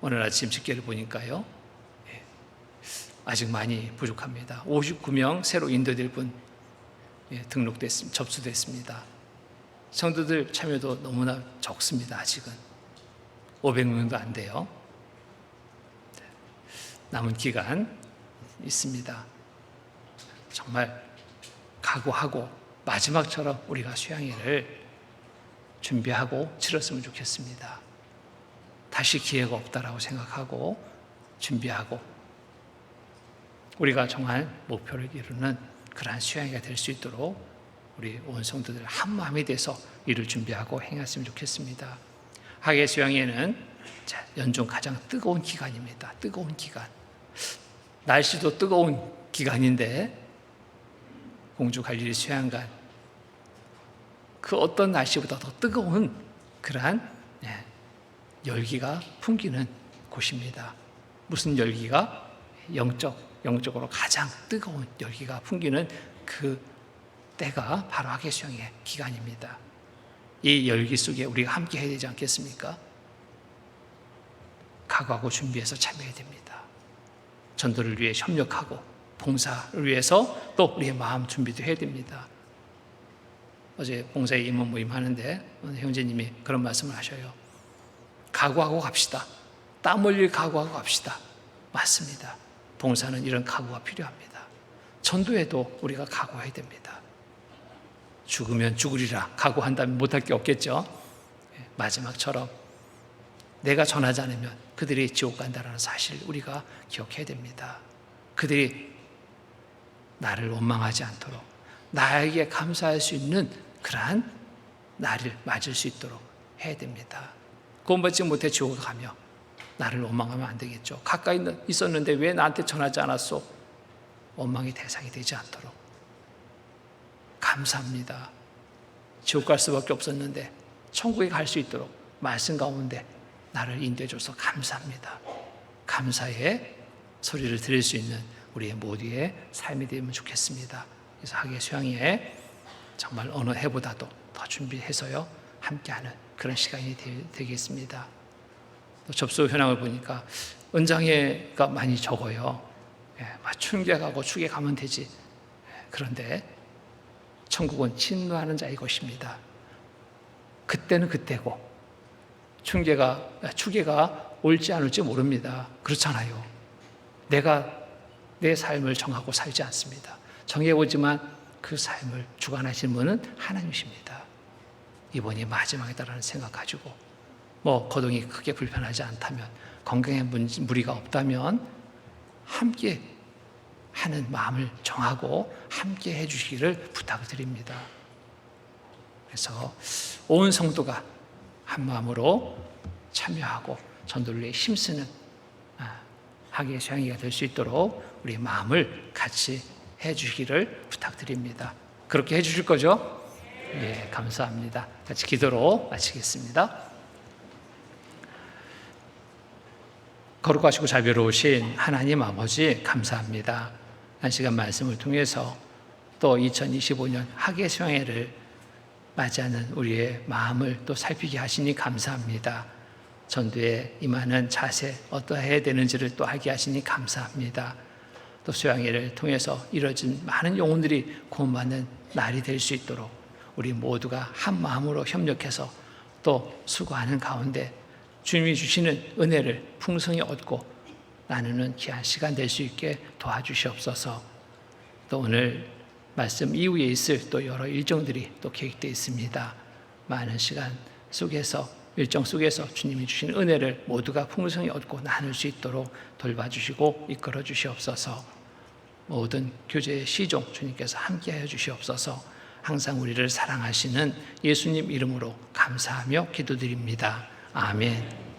오늘 아침 집계를 보니까요, 아직 많이 부족합니다. 59명 새로 인도될 분 접수됐습니다. 성도들 참여도 너무나 적습니다. 아직은 500명도 안 돼요. 남은 기간 있습니다. 정말 각오하고 마지막처럼 우리가 수양회를 준비하고 치렀으면 좋겠습니다. 다시 기회가 없다라고 생각하고 준비하고 우리가 정한 목표를 이루는 그러한 수양회가 될 수 있도록 우리 온 성도들 한 마음이 돼서 이를 준비하고 행했으면 좋겠습니다. 학예 수양회는 연중 가장 뜨거운 기간입니다. 뜨거운 기간. 날씨도 뜨거운 기간인데 공주 갈릴리 수양관 그 어떤 날씨보다 더 뜨거운 그러한 열기가 풍기는 곳입니다. 무슨 열기가? 영적으로 가장 뜨거운 열기가 풍기는 그 때가 바로 학예 수양의 기간입니다. 이 열기 속에 우리가 함께 해야 되지 않겠습니까? 각오하고 준비해서 참여해야 됩니다. 전도를 위해 협력하고 봉사를 위해서 또 우리의 마음 준비도 해야 됩니다. 어제 봉사에 임원 모임 하는데 형제님이 그런 말씀을 하셔요. 각오하고 갑시다. 땀 흘릴 각오하고 갑시다. 맞습니다. 봉사는 이런 각오가 필요합니다. 전도에도 우리가 각오해야 됩니다. 죽으면 죽으리라 각오한다면 못할 게 없겠죠. 마지막처럼 내가 전하지 않으면 그들이 지옥 간다는 사실 우리가 기억해야 됩니다. 그들이 나를 원망하지 않도록 나에게 감사할 수 있는 그러한 나를 맞을 수 있도록 해야 됩니다. 구원받지 못해 지옥에 가며 나를 원망하면 안 되겠죠. 가까이 있었는데 왜 나한테 전하지 않았소? 원망의 대상이 되지 않도록 감사합니다. 지옥 갈 수밖에 없었는데 천국에 갈 수 있도록 말씀 가운데 나를 인도해줘서 감사합니다. 감사의 소리를 들을 수 있는 우리의 모두의 삶이 되면 좋겠습니다. 그래서 학예 수양회 정말 어느 해보다도 더 준비해서요 함께하는 그런 시간이 되겠습니다. 또 접수 현황을 보니까 은장회가 많이 적어요. 춘계 가고 축에 가면 되지. 그런데 천국은 친노하는 자의 것입니다. 그때는 그때고 축계가 올지 안 올지 모릅니다. 그렇잖아요. 내가 내 삶을 정하고 살지 않습니다. 정해오지만 그 삶을 주관하시는 분은 하나님이십니다. 이번이 마지막이다라는 생각 가지고 거동이 크게 불편하지 않다면 건강에 무리가 없다면 함께 하는 마음을 정하고 함께 해주시기를 부탁드립니다. 그래서 온 성도가 한 마음으로 참여하고 전도를 위해 힘쓰는 학예 수양회가 될 수 있도록 우리 마음을 같이 해주시기를 부탁드립니다. 그렇게 해주실 거죠? 예, 감사합니다. 같이 기도로 마치겠습니다. 거룩하시고 자비로우신 하나님 아버지 감사합니다. 한 시간 말씀을 통해서 또 2025년 학예 수양회를 맞이하는 우리의 마음을 또 살피게 하시니 감사합니다. 전도에 임하는 자세 어떠해야 되는지를 또 알게 하시니 감사합니다. 또 수양회를 통해서 이뤄진 많은 영혼들이 구원받는 날이 될 수 있도록 우리 모두가 한 마음으로 협력해서 또 수고하는 가운데 주님이 주시는 은혜를 풍성히 얻고 나누는 귀한 시간 될 수 있게 도와주시옵소서. 또 오늘 말씀 이후에 있을 또 여러 일정들이 또 계획되어 있습니다. 많은 시간 속에서 일정 속에서 주님이 주신 은혜를 모두가 풍성히 얻고 나눌 수 있도록 돌봐주시고 이끌어 주시옵소서. 모든 교제의 시종 주님께서 함께하여 주시옵소서. 항상 우리를 사랑하시는 예수님 이름으로 감사하며 기도드립니다. 아멘.